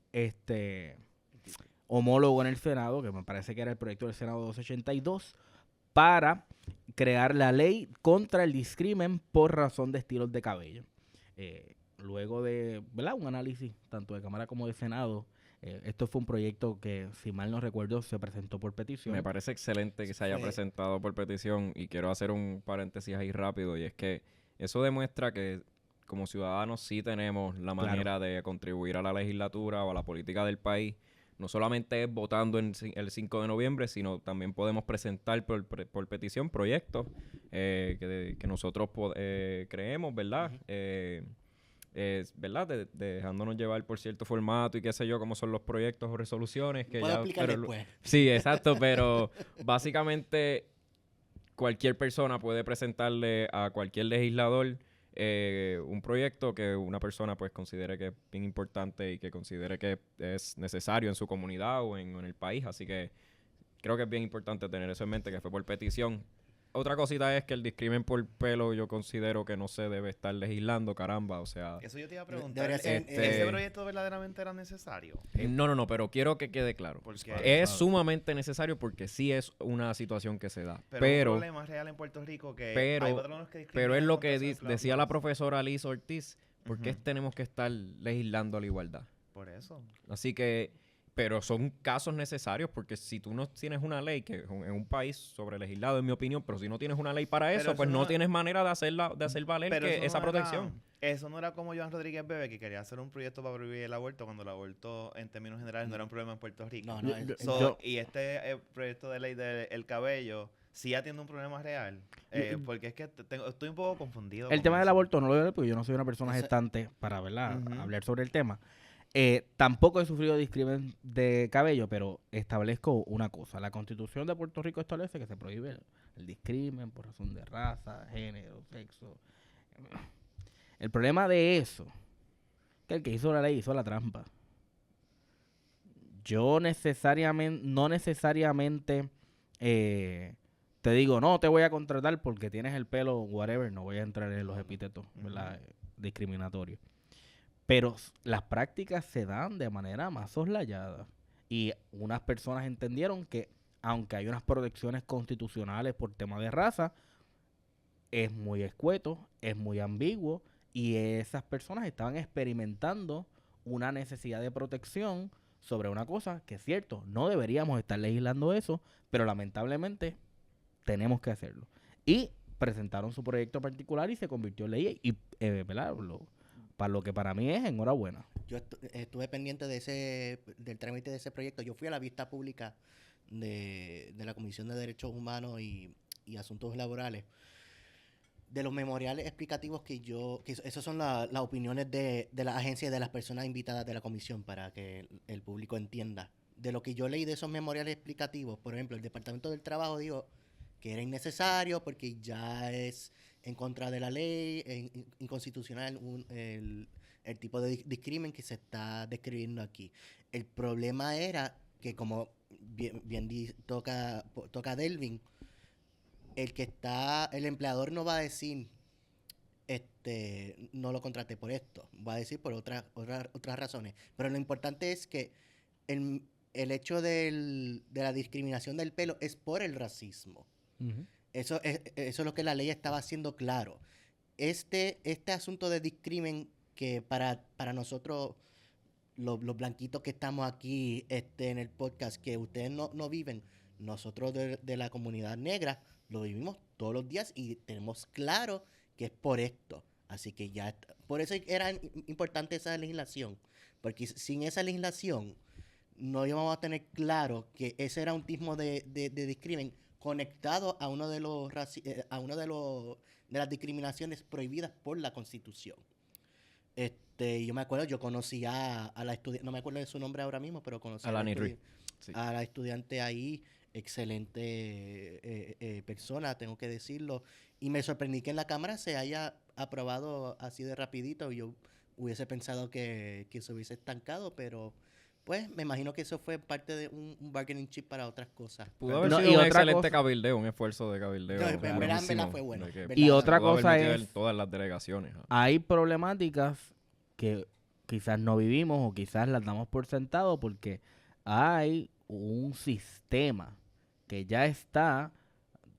homólogo en el Senado, que me parece que era el proyecto del Senado 282, para crear la ley contra el discrimen por razón de estilos de cabello. Luego de, ¿verdad?, un análisis tanto de Cámara como de Senado, esto fue un proyecto que, si mal no recuerdo, se presentó por petición. Me parece excelente que se haya presentado por petición y quiero hacer un paréntesis ahí rápido y es que eso demuestra que como ciudadanos sí tenemos la manera de contribuir a la legislatura o a la política del país. No solamente es votando el 5 de noviembre, sino también podemos presentar por petición proyectos que nosotros creemos, ¿verdad? ¿Verdad? Dejándonos llevar por cierto formato y qué sé yo, cómo son los proyectos o resoluciones. Que puedo ya, explicar después. Sí, exacto, pero básicamente cualquier persona puede presentarle a cualquier legislador un proyecto que una persona pues considere que es bien importante y que considere que es necesario en su comunidad o en el país. Así que creo que es bien importante tener eso en mente, que fue por petición. Otra cosita es que el discrimen por pelo yo considero que no se debe estar legislando, caramba, o sea... Eso yo te iba a preguntar. Debería ser, ¿Ese proyecto verdaderamente era necesario? No, pero quiero que quede claro. Porque Es sumamente necesario porque sí es una situación que se da. Pero Pero un problema real en Puerto Rico que hay patronos que pero es discriminan lo que contra sus decía la esclavos. profesora Liz Ortiz, ¿por qué Ujú. tenemos que estar legislando la igualdad? Por eso. Así que, pero son casos necesarios porque si tú no tienes una ley, que en un país sobre legislado, en mi opinión, pero si no tienes una ley para Pero eso, eso pues no no- tienes manera de hacer valer Pero que eso esa no era- protección. Eso no era como Joan Rodríguez Bebe, que quería hacer un proyecto para prohibir el aborto cuando el aborto en términos generales no era un problema en Puerto Rico. No, no, Y este proyecto de ley del cabello sí atiende un problema real. Porque es que estoy un poco confundido. El con tema del eso. aborto no lo veo porque yo no soy una persona Ese- gestante para, ¿verdad?, Ujú. hablar sobre el tema. Tampoco he sufrido discrimen de cabello, pero establezco una cosa. La Constitución de Puerto Rico establece que se prohíbe el discrimen por razón de raza, género, sexo. El problema de eso es que el que hizo la ley hizo la trampa. Yo no necesariamente te digo, no te voy a contratar porque tienes el pelo, whatever, no voy a entrar en los epítetos, ¿verdad?, discriminatorios. Pero las prácticas se dan de manera más soslayada. Y unas personas entendieron que, aunque hay unas protecciones constitucionales por tema de raza, es muy escueto, es muy ambiguo, y esas personas estaban experimentando una necesidad de protección sobre una cosa que es cierto, no deberíamos estar legislando eso, pero lamentablemente tenemos que hacerlo. Y presentaron su proyecto particular y se convirtió en ley, y ¿verdad?, para lo que para mí es enhorabuena. Yo estuve pendiente del trámite de ese proyecto. Yo fui a la vista pública de la Comisión de Derechos Humanos y Asuntos Laborales. De los memoriales explicativos que esas son las opiniones de la agencia y de las personas invitadas de la comisión para que el público entienda. De lo que yo leí de esos memoriales explicativos, por ejemplo, el Departamento del Trabajo dijo que era innecesario porque ya es en contra de la ley, inconstitucional el tipo de discrimen que se está describiendo aquí. El problema era que, como toca Delvin, el empleador no va a decir, no lo contraté por esto, va a decir por otras razones. Pero lo importante es que el hecho de la discriminación del pelo es por el racismo. Eso es lo que la ley estaba haciendo claro. Este asunto de discrimen que para nosotros, los blanquitos que estamos aquí en el podcast, que ustedes no viven, nosotros de la comunidad negra lo vivimos todos los días y tenemos claro que es por esto. Así que por eso era importante esa legislación, porque sin esa legislación no íbamos a tener claro que ese era un tipo de discrimen conectado a uno de las discriminaciones prohibidas por la Constitución. Yo me acuerdo, yo conocí a la estudiante, no me acuerdo de su nombre ahora mismo, pero conocí A Lani Ruiz. Sí. a la estudiante ahí, excelente persona, tengo que decirlo, y me sorprendí que en la Cámara se haya aprobado así de rapidito. Yo hubiese pensado que se hubiese estancado, pero pues me imagino que eso fue parte de un bargaining chip para otras cosas. Pudo haber No, sido y un otra excelente cosa- cabildeo, un esfuerzo de cabildeo. No, en verdad buenísimo, fue bueno, de que verdad. Y otra pudo haber cosa metido es- en todas las delegaciones. Hay problemáticas que quizás no vivimos o quizás las damos por sentado porque hay un sistema que ya está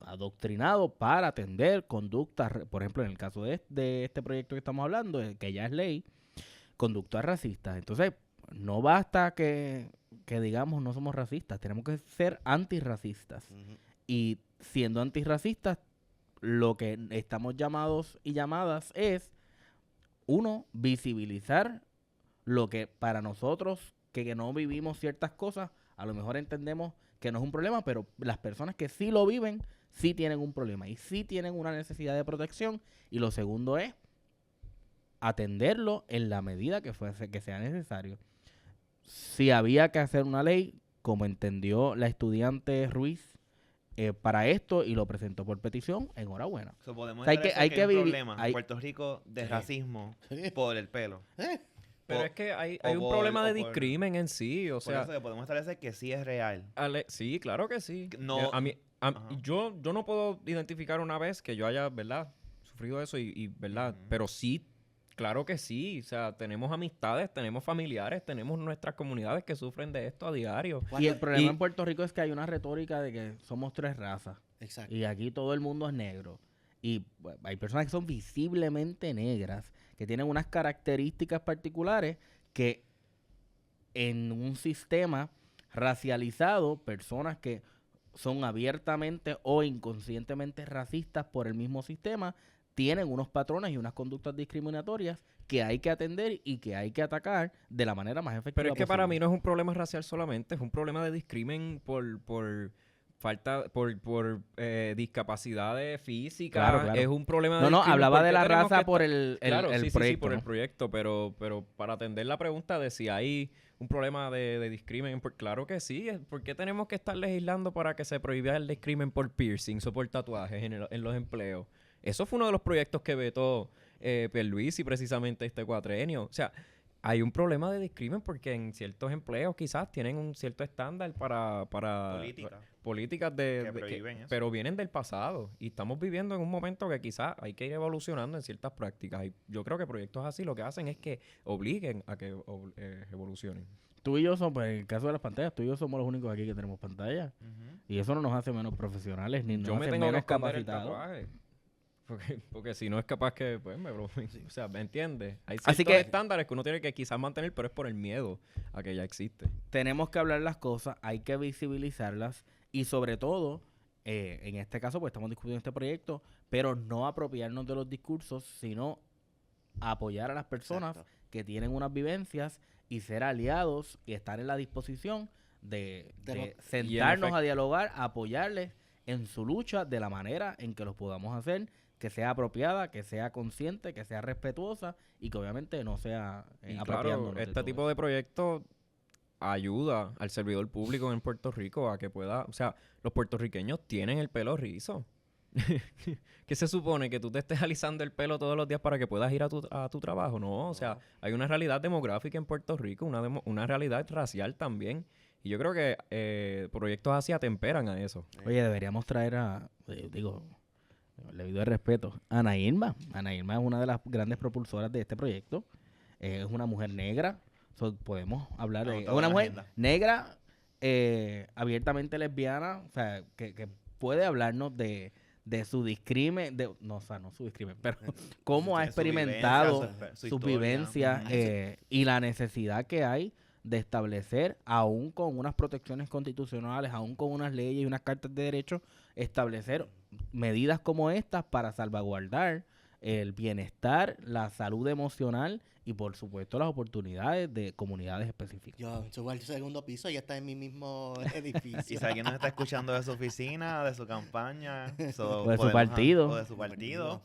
adoctrinado para atender conductas, por ejemplo, en el caso de este proyecto que estamos hablando, que ya es ley, conductas racistas. Entonces, no basta que digamos no somos racistas, tenemos que ser antirracistas. Ujú. Y siendo antirracistas, lo que estamos llamados y llamadas es, uno, visibilizar lo que para nosotros, que no vivimos ciertas cosas, a lo mejor entendemos que no es un problema, pero las personas que sí lo viven, sí tienen un problema y sí tienen una necesidad de protección. Y lo segundo es atenderlo en la medida que sea necesario. Si había que hacer una ley, como entendió la estudiante Ruiz, para esto y lo presentó por petición, enhorabuena. So, podemos O sea, establecer que hay un vivir- problema en Puerto Rico de Sí. racismo Sí. por el pelo. Pero O- es que hay o un por- problema de o por- discrimen en sí. O Por sea, eso que podemos establecer que sí es real. sí, claro que sí. No- A mí, Ajá. yo no puedo identificar una vez que yo haya, ¿verdad? Sufrido eso y ¿verdad? Ujú. Pero sí, claro que sí. O sea, tenemos amistades, tenemos familiares, tenemos nuestras comunidades que sufren de esto a diario. Y el problema y- en Puerto Rico es que hay una retórica de que somos tres razas. Exacto. Y aquí todo el mundo es negro. Y bueno, hay personas que son visiblemente negras, que tienen unas características particulares que en un sistema racializado, personas que son abiertamente o inconscientemente racistas por el mismo sistema, tienen unos patrones y unas conductas discriminatorias que hay que atender y que hay que atacar de la manera más efectiva Pero es que para posible. mí no es un problema racial solamente, es un problema de discrimen por falta, por discapacidades físicas. Claro, claro. Es un problema de No, discrimen hablaba de porque la tenemos raza que por estar- el Claro, sí, proyecto, por el ¿no? proyecto, pero para atender la pregunta de si hay un problema de discrimen, pues claro que sí. ¿Por qué tenemos que estar legislando para que se prohíba el discrimen por piercings o por tatuajes en los empleos? Eso fue uno de los proyectos que vetó Pierluisi precisamente este cuatrenio. O sea, hay un problema de discrimen porque en ciertos empleos quizás tienen un cierto estándar para Política. políticas Que prohíben eso. pero vienen del pasado y estamos viviendo en un momento que quizás hay que ir evolucionando en ciertas prácticas y yo creo que proyectos así lo que hacen es que obliguen a que evolucionen. Tú y yo somos, pues, en el caso de las pantallas, tú y yo somos los únicos aquí que tenemos pantallas. Ujú. Y eso no nos hace menos profesionales ni Yo nos me hace tengo que menos esconder el capacitados. tatuaje. Porque si no es capaz que, pues, o sea, ¿me entiendes? Hay Así ciertos que- estándares que uno tiene que quizás mantener, pero es por el miedo a que ya existe. Tenemos que hablar las cosas, hay que visibilizarlas y sobre todo, en este caso, pues estamos discutiendo este proyecto, pero no apropiarnos de los discursos, sino apoyar a las personas Exacto. que tienen unas vivencias y ser aliados y estar en la disposición de sentarnos a dialogar, a apoyarles en su lucha de la manera en que los podamos hacer, que sea apropiada, que sea consciente, que sea respetuosa y que obviamente no sea Y apropiándonos claro, de este todo tipo eso. de proyectos ayuda al servidor público en Puerto Rico a que pueda, o sea, los puertorriqueños tienen el pelo rizo. ¿Qué se supone? ¿Que tú te estés alisando el pelo todos los días para que puedas ir a tu trabajo? No, o sea, hay una realidad demográfica en Puerto Rico, una realidad racial también. Y yo creo que proyectos así atemperan a eso. Oye, deberíamos traer digo, debido al respeto, a Ana Irma. Ana Irma es una de las grandes propulsoras de este proyecto. Es una mujer negra. Podemos hablar de... Es Anotado en una la mujer agenda. negra, abiertamente lesbiana, o sea, que puede hablarnos de su discrimen, no su discrimen, pero cómo ha Su vivencia, experimentado su sus historia. vivencias Ujú. y la necesidad que hay de establecer, aún con unas protecciones constitucionales, aún con unas leyes y unas cartas de derechos, establecer medidas como estas para salvaguardar el bienestar, la salud emocional y por supuesto las oportunidades de comunidades específicas. Yo subo al segundo piso y ya está en mi mismo Y edificio. si alguien nos está escuchando de su oficina, de su campaña, O de su podemos- partido. o de su partido,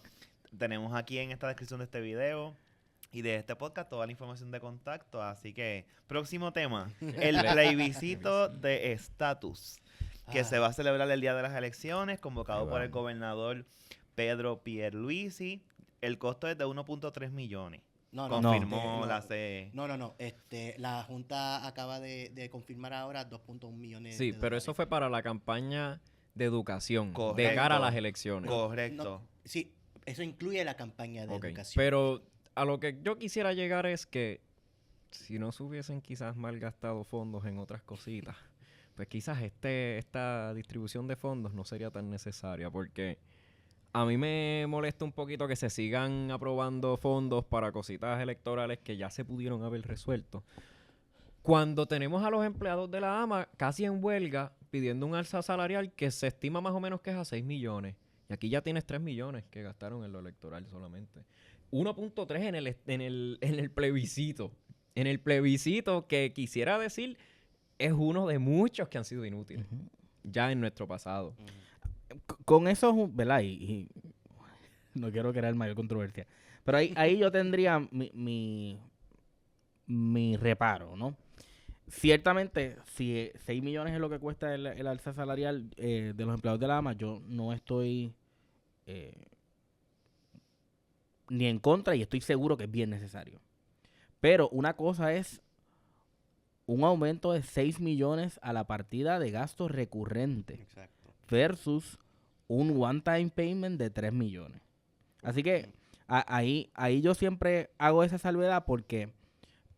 tenemos aquí en esta descripción de este video y de este podcast toda la información de contacto. Así que, próximo tema, el plebiscito de estatus, que se va a celebrar el día de las elecciones, convocado Ahí por el vamos. gobernador Pedro Pierluisi. El costo es de 1.3 millones. confirmó no. la CE. No. La Junta acaba de confirmar ahora 2.1 millones Sí, de pero eso dólares. fue para la campaña de educación, de Correcto. cara a las elecciones. Correcto. Sí, eso incluye la campaña de Ok, educación. pero a lo que yo quisiera llegar es que si no se hubiesen quizás malgastado fondos en otras cositas, pues quizás esta distribución de fondos no sería tan necesaria, porque a mí me molesta un poquito que se sigan aprobando fondos para cositas electorales que ya se pudieron haber resuelto. Cuando tenemos a los empleados de la AMA casi en huelga pidiendo un alza salarial que se estima más o menos que es a 6 millones. Y aquí ya tienes 3 millones que gastaron en lo electoral solamente. 1.3 en el plebiscito. En el plebiscito que quisiera decir es uno de muchos que han sido inútiles. Ya en nuestro pasado. Con eso, ¿verdad? Y no quiero crear mayor controversia. Pero ahí yo tendría mi reparo, ¿no? Ciertamente, si 6 millones es lo que cuesta el alza salarial de los empleados de la AMA, yo no estoy ni en contra y estoy seguro que es bien necesario. Pero una cosa es un aumento de 6 millones a la partida de gastos recurrentes Exacto. versus un one-time payment de 3 millones. Así que ahí yo siempre hago esa salvedad porque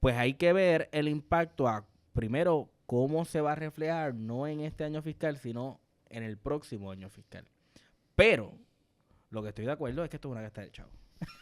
pues hay que ver el impacto primero, cómo se va a reflejar no en este año fiscal, sino en el próximo año fiscal. Pero lo que estoy de acuerdo es que esto es una gasta de chavo.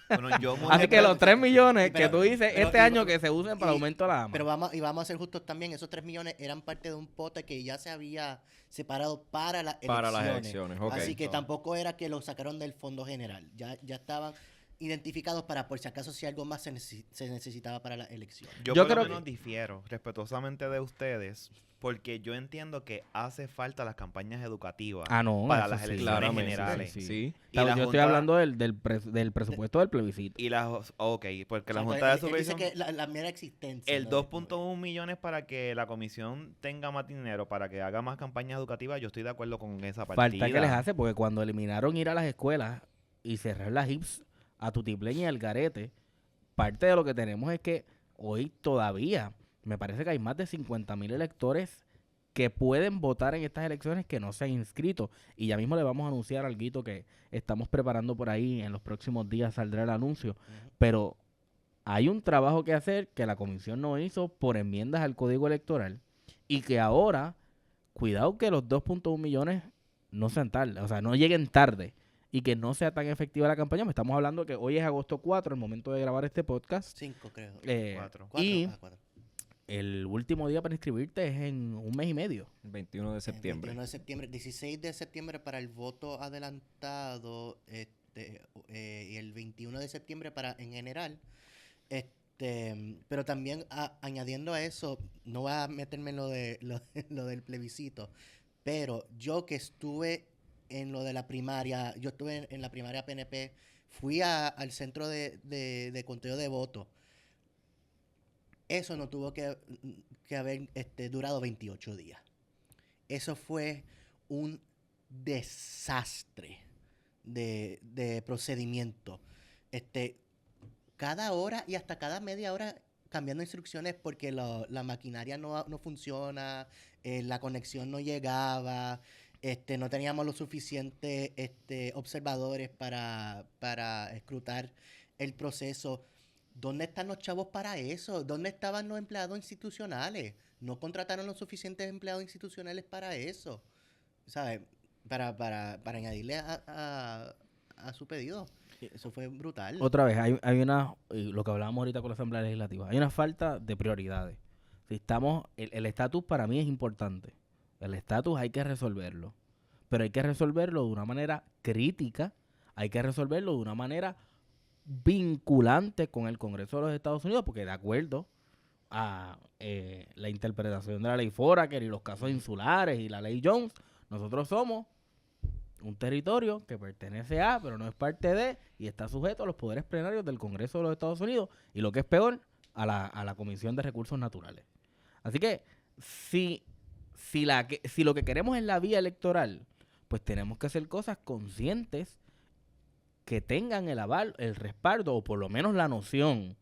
Bueno, yo Así que los 3 millones pero- que tú dices pero- este año que se usen para el aumento de la AMA. Pero vamos a ser justos también, esos 3 millones eran parte de un pote que ya se había separado para las elecciones. Para las elecciones, ok. Así que tampoco era que lo sacaron del fondo general. Ya estaban identificados para por si acaso si algo más se necesitaba para las elecciones. Yo Yo por lo creo menos difiero respetuosamente de ustedes porque yo entiendo que hace falta las campañas educativas No, para eso las sí, elecciones claramente, generales. sí. Y la yo estoy Junta- hablando del presupuesto del plebiscito. Y ok, porque la O sea, Junta de él dice Supervisión... que la mera existencia. El ¿no? 2.1 millones para que la comisión tenga más dinero, para que haga más campañas educativas, yo estoy de acuerdo con esa partida. Falta que les hace, porque cuando eliminaron ir a las escuelas y cerrar las HIPS a Tutiplén y al Garete, parte de lo que tenemos es que hoy todavía me parece que hay más de 50,000 electores que pueden votar en estas elecciones que no se han inscrito. Y ya mismo le vamos a anunciar algo que estamos preparando por ahí. En los próximos días saldrá el anuncio. Ujú. Pero hay un trabajo que hacer que la comisión no hizo por enmiendas al Código Electoral y que ahora, cuidado que los 2.1 millones no sean tarde, o sea, no lleguen tarde y que no sea tan efectiva la campaña. Me estamos hablando que hoy es agosto 4, el momento de grabar este podcast. 5 creo. 4. Y 4. el último día para inscribirte es en un mes y medio. El 21 de septiembre. 21 de septiembre, 16 de septiembre para el voto adelantado y el 21 de septiembre para en general. Pero también añadiendo a eso, no voy a meterme en lo del plebiscito, pero yo que estuve en lo de la primaria, yo estuve en la primaria PNP, fui al centro de conteo de votos. Eso no tuvo que haber durado 28 días. Eso fue un desastre de procedimiento. Cada hora y hasta cada media hora cambiando instrucciones porque la maquinaria no funciona, la conexión no llegaba, no teníamos los suficientes observadores para escrutar el proceso. ¿Dónde están los chavos para eso? ¿Dónde estaban los empleados institucionales? No contrataron los suficientes empleados institucionales para eso, ¿sabes? Para añadirle a su pedido. Eso fue brutal. Otra vez, hay una, lo que hablábamos ahorita con la Asamblea Legislativa, hay una falta de prioridades. Si estamos, el estatus para mí es importante. El estatus hay que resolverlo. Pero hay que resolverlo de una manera crítica, hay que resolverlo de una manera vinculante con el Congreso de los Estados Unidos, porque de acuerdo a la interpretación de la ley Foraker y los casos insulares y la ley Jones, nosotros somos un territorio que pertenece a, pero no es parte de, y está sujeto a los poderes plenarios del Congreso de los Estados Unidos, y lo que es peor, a la Comisión de Recursos Naturales. Así que, si lo que queremos es la vía electoral, pues tenemos que hacer cosas conscientes que tengan el aval, el respaldo, o por lo menos la noción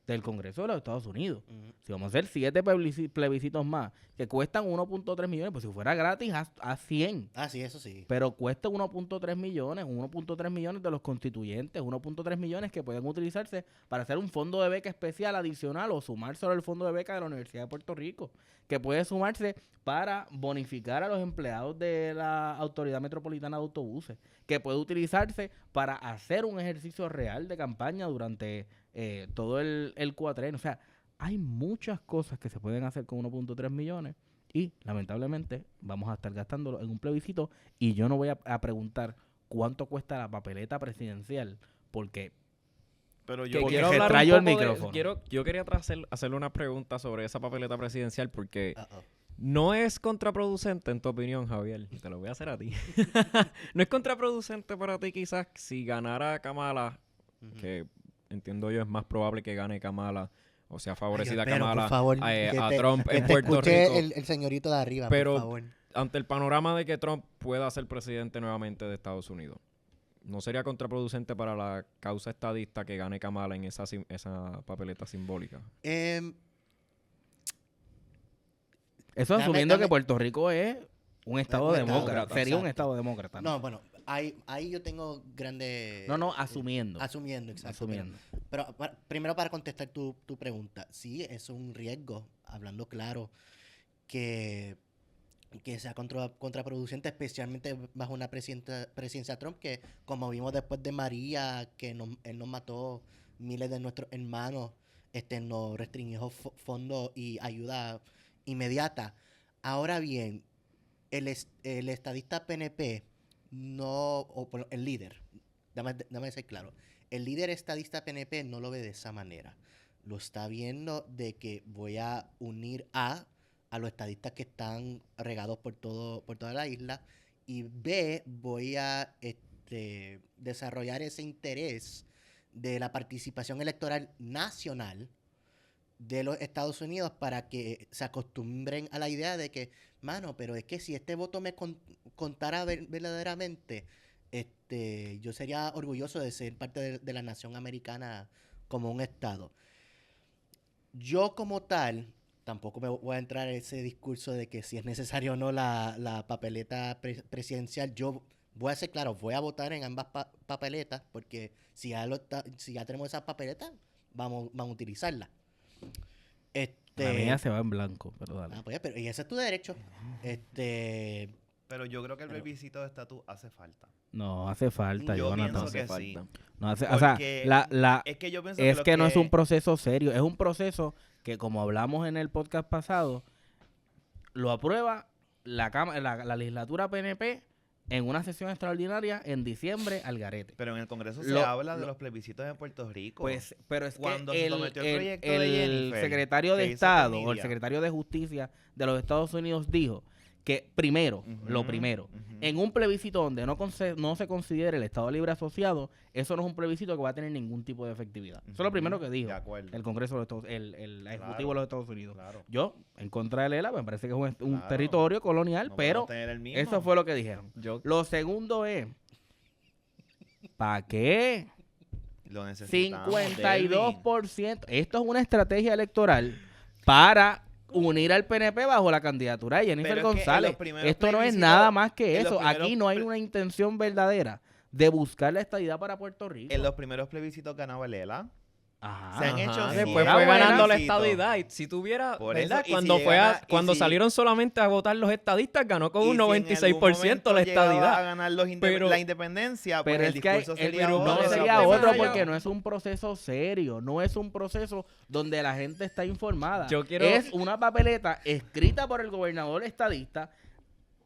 del Congreso de los Estados Unidos. Ujú. Si vamos a hacer 7 plebiscitos más, que cuestan 1.3 millones, pues si fuera gratis, a 100. Ah, sí, eso sí. Pero cuesta 1.3 millones de los constituyentes, 1.3 millones que pueden utilizarse para hacer un fondo de beca especial adicional o sumarse al fondo de beca de la Universidad de Puerto Rico, que puede sumarse para bonificar a los empleados de la Autoridad Metropolitana de Autobuses, que puede utilizarse para hacer un ejercicio real de campaña durante todo el cuatrenio. O sea, hay muchas cosas que se pueden hacer con 1.3 millones y, lamentablemente, vamos a estar gastándolo en un plebiscito y yo no voy a preguntar cuánto cuesta la papeleta presidencial porque Pero Que yo, Porque quiero se hablar un trayó el poco de- micrófono. yo quería hacerle una pregunta sobre esa papeleta presidencial porque Uh-oh. no es contraproducente, en tu opinión, Javier. Te lo voy a hacer a ti. No es contraproducente para ti, quizás, si ganara Kamala, Ujú. que entiendo yo es más probable que gane Kamala, o sea, Ay, yo favorecida espero, Kamala por favor, a que Trump que en te Puerto escuche Rico. el señorito de arriba, Pero- por favor. Ante el panorama de que Trump pueda ser presidente nuevamente de Estados Unidos, ¿no sería contraproducente para la causa estadista que gane Kamala en esa papeleta simbólica? eso Dame- asumiendo dame- que Puerto Rico es un estado Un estado, demócrata. Sería un exacto. estado demócrata. No, bueno, ahí yo tengo grandes... No, asumiendo. Asumiendo, exacto. Asumiendo. Pero primero para contestar tu pregunta, sí, es un riesgo, hablando claro, que sea contraproducente, especialmente bajo una presidencia Trump, que como vimos después de María, que él nos mató miles de nuestros hermanos, nos restringió fondos y ayuda inmediata. Ahora bien, el estadista PNP el líder, dame ser claro, el líder estadista PNP no lo ve de esa manera. Lo está viendo de que voy a unir a los estadistas que están regados por toda la isla, y B, voy a desarrollar ese interés de la participación electoral nacional de los Estados Unidos para que se acostumbren a la idea de que, mano, pero es que si este voto me contara verdaderamente, yo sería orgulloso de ser parte de la nación americana como un estado. Yo como tal, tampoco me voy a entrar en ese discurso de que si es necesario o no la papeleta presidencial. Yo voy a ser claro, voy a votar en ambas papeletas, porque si ya tenemos esas papeletas, vamos a utilizarlas. La mía se va en blanco, pero dale. Pues, y ese es tu derecho. pero yo creo que el Pero- plebiscito de estatus hace falta. No, hace falta, Yo Jonathan. pienso que sí. No hace, o sea, Porque es que yo pienso es lo que no es un proceso serio, es un proceso que, como hablamos en el podcast pasado, lo aprueba la legislatura PNP en una sesión extraordinaria en diciembre al garete. Pero en el Congreso Lo- se habla de los plebiscitos en Puerto Rico. Pues, pero es Cuando que se sometió el proyecto de el Jennifer, secretario de que hizo Estado o el Tenidia. secretario de Justicia de los Estados Unidos dijo que lo Ujú, primero, ujú. en un plebiscito donde no se considere el Estado Libre Asociado, eso no es un plebiscito que va a tener ningún tipo de efectividad. Eso es lo Ujú, primero que dijo de acuerdo. el Congreso de los Estados el Ejecutivo Claro. de los Estados Unidos. Claro. Yo, en contra de Lela, me parece que es un Claro. territorio colonial, No pero podemos tener el mismo. eso fue lo que dijeron. Lo segundo es, ¿para qué? Lo necesitamos, 52%. Esto es una estrategia electoral para unir al PNP bajo la candidatura de Jennifer Pero es que en González. los primeros Esto no es plebiscitos- nada más que en los eso. Aquí primeros no hay ple- una intención verdadera de buscar la estadidad para Puerto Rico. En los primeros plebiscitos ganaba Lela. Ajá. se han hecho Ajá, sí, después era fue buena. ganando la plebiscito. estadidad. Y si tuviera, Por ¿verdad? eso, y Cuando si fue llega- y cuando si- salieron solamente a votar los estadistas, ganó con un Y si en algún 96% la momento llegaba a estadidad. ganar Pero- la independencia, pues Pero el es que discurso sería pero no otro. sería tema otro de porque ello- no es un proceso serio, no es un proceso donde la gente está informada. Yo quiero- Es una papeleta escrita por el gobernador estadista,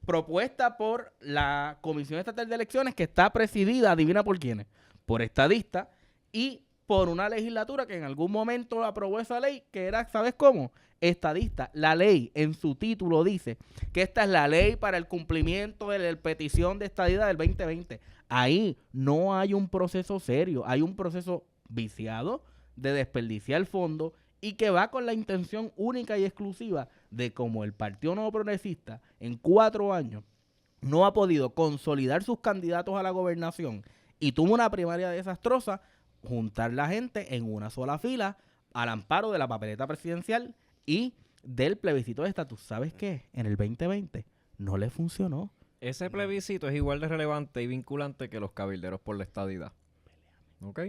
propuesta por la Comisión Estatal de Elecciones, que está presidida, adivina por quiénes, por estadistas, y por una legislatura que en algún momento aprobó esa ley, que era, ¿sabes cómo? Estadista. La ley en su título dice que esta es la ley para el cumplimiento de la petición de estadidad del 2020. Ahí no hay un proceso serio, hay un proceso viciado de desperdiciar fondos y que va con la intención única y exclusiva de, como el Partido Nuevo Progresista en 4 años no ha podido consolidar sus candidatos a la gobernación y tuvo una primaria desastrosa, juntar la gente en una sola fila al amparo de la papeleta presidencial y del plebiscito de estatus. ¿Sabes qué? En el 2020 no le funcionó. Ese plebiscito es igual de relevante y vinculante que los cabilderos por la estadidad. ¿Ok?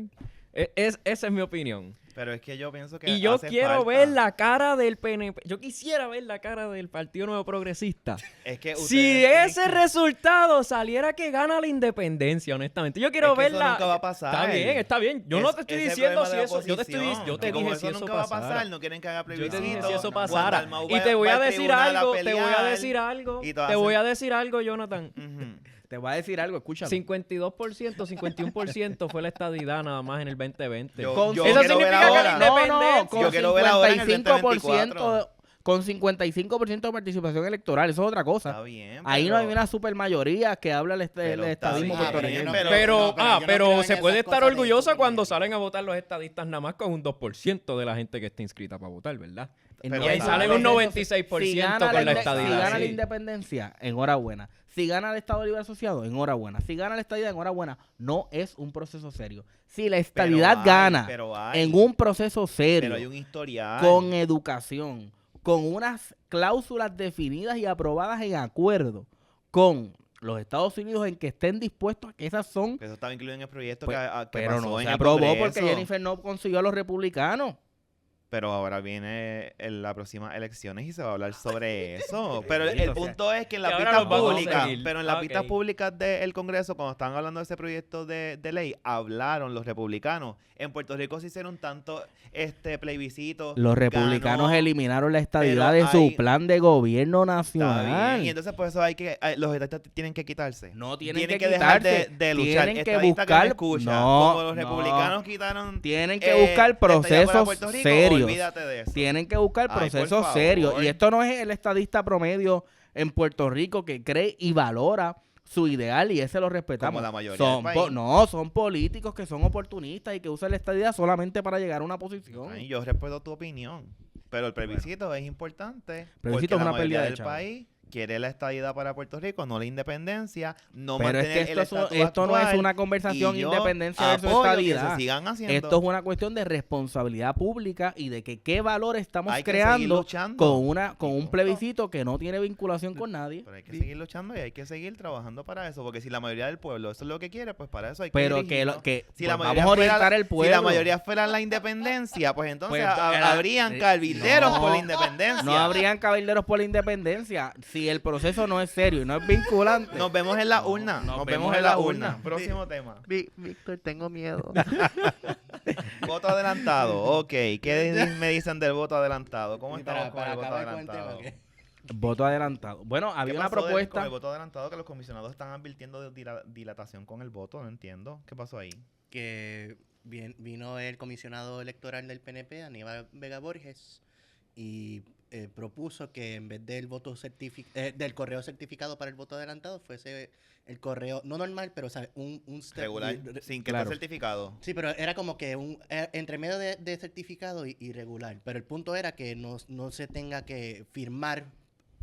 Esa es mi opinión. Pero es que yo pienso que Y yo hace quiero falta. ver la cara del PNP. Yo quisiera ver la cara del Partido Nuevo Progresista. Es que Si ustedes ese tienen resultado saliera que gana la independencia, honestamente. Yo quiero Es que eso verla. nunca va a pasar. Está bien. Yo no te estoy Es el diciendo problema si de la eso. Yo te oposición. dije Como si eso nunca va a pasara. pasar, no quieren que haga Yo plebiscito. te dije si eso Juan pasara. Dalmau Y va- te voy va a al decir tribunal a algo. Te voy a pelear, decir algo. y todas Te voy hacen- a decir algo, Jonathan. Ujú. Te voy a decir algo, escúchame. 52%, 51% fue la estadidad nada más en el 2020. Yo Eso quiero ver significa que ahora. la independencia. con Yo quiero ver ahora en el 55%, con 55% de participación electoral, eso es otra cosa. Está bien. Ahí no hay una supermayoría que habla el Pero está estadismo bien, puertorriqueño. pero- Pero se se puede estar orgullosa cuando salen a votar los estadistas nada más con un 2% de la gente que está inscrita para votar, ¿verdad? Pero Y ahí sabe- salen un 96% con la Si estadidad. gana la sí. independencia, enhorabuena. Si gana el Estado Libre Asociado, enhorabuena. Si gana la estadidad, enhorabuena. No es un proceso serio. Si la estadidad gana en un proceso serio, Pero hay un historial. con educación, con unas cláusulas definidas y aprobadas en acuerdo con los Estados Unidos en que estén dispuestos a que esas son, Eso estaba incluido en el proyecto Pues, que pero pasó no en se el aprobó Congreso. porque Jennifer no consiguió a los republicanos. Pero ahora viene las próximas elecciones y se va a hablar sobre eso. Pero el o sea, punto es que en las que ahora pistas los vamos a públicas, seguir. pero en las Ok. pistas públicas del Congreso, cuando estaban hablando de ese proyecto de ley, hablaron los republicanos. En Puerto Rico se hicieron tanto plebiscito. Los republicanos ganó, eliminaron la estadidad de pero su hay- plan de gobierno Está nacional. bien. Y entonces por eso los estadistas tienen que quitarse. No tienen que dejar quitarse, de luchar. tienen que Estadista buscar- me escucha, no, como los no. republicanos quitaron Tienen que buscar la estadidad para procesos Puerto Rico, serios. olvídate de eso. Tienen que buscar Ay, por procesos favor. serios. Y esto no es el estadista promedio en Puerto Rico que cree y valora su ideal y ese lo respetamos. Como la mayoría Son del país. no, son políticos que son oportunistas y que usan la estadidad solamente para llegar a una posición. Ay, yo respeto tu opinión, pero el plebiscito es importante Plebiscito porque es una la mayoría pérdida de del chavos. país quiere la estadidad para Puerto Rico, no la independencia, no Pero es mantener que el esto, estatus esto no es actual, una conversación y yo independencia versus apoyo que estadidad. se sigan haciendo. Esto es una cuestión de responsabilidad pública y de que qué valor estamos Hay que seguir creando luchando. con un punto. plebiscito que no tiene vinculación con nadie. Pero hay que seguir luchando y hay que seguir trabajando para eso, porque si la mayoría del pueblo eso es lo que quiere, pues para eso hay que Pero dirigirnos. si la vamos mayoría a orientar fuera- el pueblo. Si la mayoría fuera la independencia, pues entonces Pues, habrían cabilderos no, por la independencia. No habrían cabilderos por la independencia si el proceso no es serio y no es vinculante. Nos vemos en la urna. Nos Nos vemos vemos en en la la urna. urna. Próximo tema. Víctor, tengo miedo. Voto adelantado. Ok. ¿Qué me dicen del voto adelantado? ¿Cómo estamos con el voto adelantado? Voto adelantado. Bueno, ¿Qué había una pasó con propuesta. el voto adelantado que los comisionados están advirtiendo de dilatación con el voto? No entiendo. ¿Qué pasó ahí? Que vino el comisionado electoral del PNP, Aníbal Vega Borges, y propuso que en vez del voto del correo certificado para el voto adelantado fuese el correo, no normal, pero ¿sabes? Un step Regular. Sin que claro. esté certificado. Sí, pero era como que entre medio de certificado y regular. Pero el punto era que no se tenga que firmar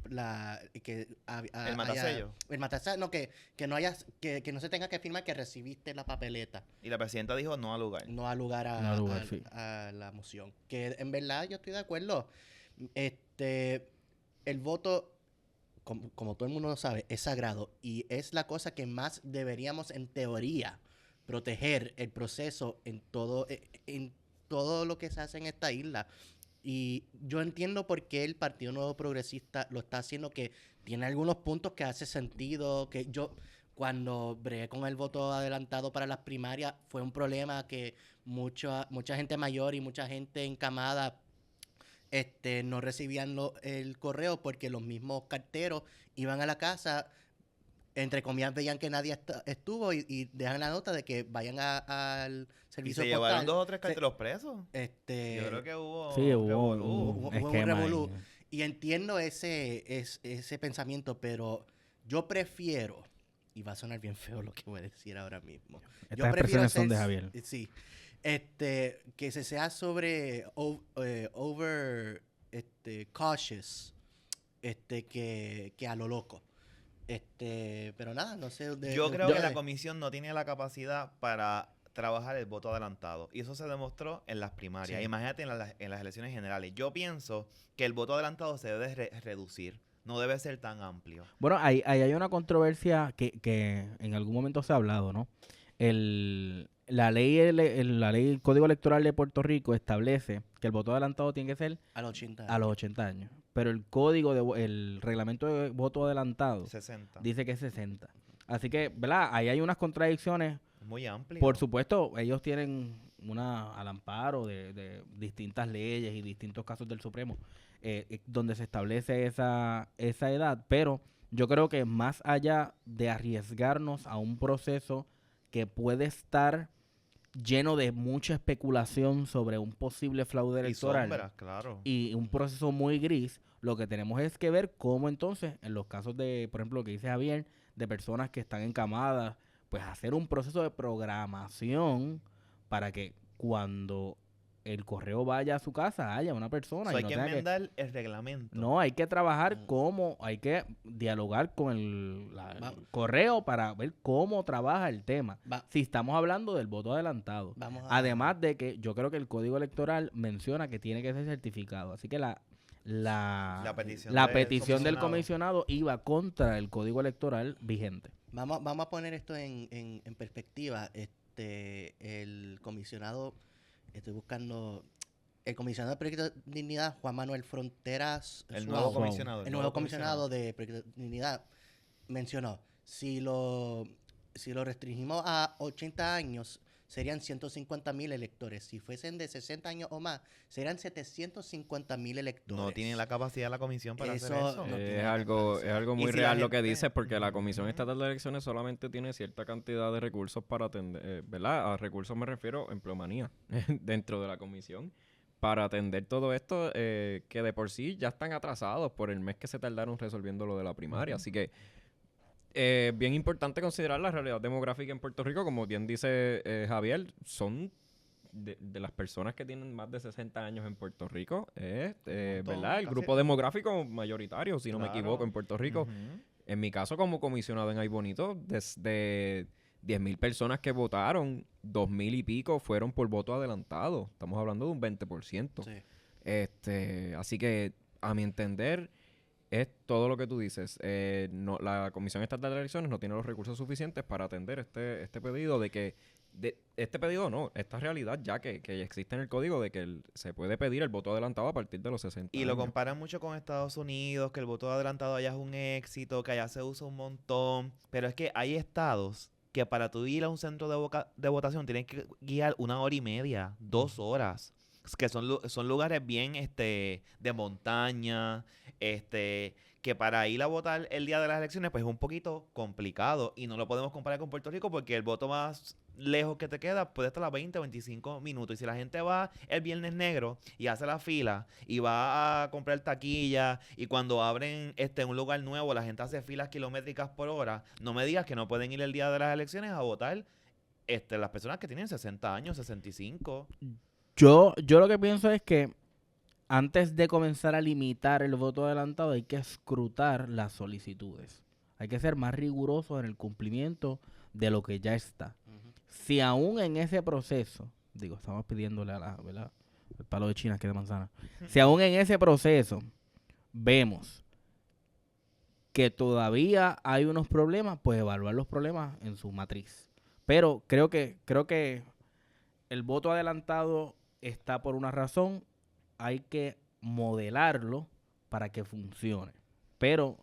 El matasello. el matasello, no, que no haya, que no se tenga que firmar que recibiste la papeleta. Y la presidenta dijo no al lugar. No da lugar No da lugar, sí. a la moción. Que en verdad yo estoy de acuerdo. El voto, como todo el mundo lo sabe, es sagrado y es la cosa que más deberíamos, en teoría, proteger el proceso en todo lo que se hace en esta isla. Y yo entiendo por qué el Partido Nuevo Progresista lo está haciendo, que tiene algunos puntos que hace sentido, que yo cuando bregué con el voto adelantado para las primarias fue un problema que mucha gente mayor y mucha gente encamada no recibían el correo porque los mismos carteros iban a la casa, entre comillas veían que nadie estuvo y dejan la nota de que vayan al Y servicio se postal. llevaron 2 o 3 carteros presos. Yo creo que hubo Sí, hubo revolú. un hubo un esquema ahí. revolú. Y entiendo ese pensamiento, pero yo prefiero, y va a sonar bien feo lo que voy a decir ahora mismo. Estas expresiones son de Javier. Sí. Que se sea over cautious, que a lo loco. Pero nada, no sé. Yo creo que la comisión no tiene la capacidad para trabajar el voto adelantado. Y eso se demostró en las primarias. Sí. Imagínate en las elecciones generales. Yo pienso que el voto adelantado se debe reducir. No debe ser tan amplio. Bueno, ahí hay una controversia que en algún momento se ha hablado, ¿no? La ley, el Código Electoral de Puerto Rico establece que el voto adelantado tiene que ser A los 80 a los 80 años. Pero el reglamento de voto adelantado 60. dice que es 60. Así que, ¿verdad? Ahí hay unas contradicciones. Muy amplio. Por supuesto, ellos tienen al amparo de distintas leyes y distintos casos del Supremo donde se establece esa edad, pero yo creo que más allá de arriesgarnos a un proceso que puede estar lleno de mucha especulación sobre un posible fraude Y electoral sombras, claro. y un proceso muy gris, lo que tenemos es que ver cómo entonces, en los casos de, por ejemplo, lo que dice Javier, de personas que están encamadas, pues hacer un proceso de programación para que cuando el correo vaya a su casa haya una persona. So, y hay no que tenga que- enmendar el reglamento. No, hay que trabajar Mm. hay que dialogar con el Va- correo para ver cómo trabaja el tema. Va- Si estamos hablando del voto adelantado. Vamos a... Además de que yo creo que el Código Electoral menciona que tiene que ser certificado. Así que la petición petición del comisionado iba contra el Código Electoral vigente. Vamos a poner esto en perspectiva. El comisionado, estoy buscando, el comisionado de Proyecto de Dignidad, Juan Manuel Fronteras, El Suau, nuevo comisionado. el nuevo comisionado de Proyecto de Dignidad, mencionó, si lo restringimos a 80 años, serían 150,000 electores. Si fuesen de 60 años o más, serían 750,000 electores. No tiene la capacidad la comisión para hacer Eso eso. no tiene Es la algo capacidad. muy Y si la real lo que gente- dices, porque la Comisión Ujú. Estatal de Elecciones solamente tiene cierta cantidad de recursos para atender, ¿verdad? A recursos me refiero a empleomanía dentro de la comisión, para atender todo esto que de por sí ya están atrasados por el mes que se tardaron resolviendo lo de la primaria. Así que bien importante considerar la realidad demográfica en Puerto Rico. Como bien dice Javier, son de las personas que tienen más de 60 años en Puerto Rico, ¿verdad? El casi- grupo demográfico mayoritario, si no me Claro. equivoco, en Puerto Rico. Ujú. En mi caso, como comisionado en Ay Bonito, desde 10,000 personas que votaron, 2,000 y pico fueron por voto adelantado. Estamos hablando de un 20%. Sí. Así que, a mi entender, es todo lo que tú dices. La Comisión Estatal de Elecciones no tiene los recursos suficientes para atender este pedido esta realidad ya que existe en el código de que se puede pedir el voto adelantado a partir de los 60 Y lo años. comparan mucho con Estados Unidos, que el voto adelantado allá es un éxito, que allá se usa un montón. Pero es que hay estados que para tú ir a un centro de votación tienes que guiar 1 hora y media, 2 horas. Que son lugares bien de montaña, que para ir a votar el día de las elecciones pues es un poquito complicado y no lo podemos comparar con Puerto Rico porque el voto más lejos que te queda puede estar a 20 o 25 minutos. Y si la gente va el viernes negro y hace la fila y va a comprar taquilla y cuando abren un lugar nuevo la gente hace filas kilométricas por hora, no me digas que no pueden ir el día de las elecciones a votar las personas que tienen 60 años, 65. Yo lo que pienso es que antes de comenzar a limitar el voto adelantado hay que escrutar las solicitudes. Hay que ser más rigurosos en el cumplimiento de lo que ya está. Ujú. Si aún en ese proceso, estamos pidiéndole ¿verdad? El palo de China que de manzana. Si aún en ese proceso vemos que todavía hay unos problemas, pues evaluar los problemas en su matriz. Pero creo que el voto adelantado está por una razón, hay que modelarlo para que funcione. Pero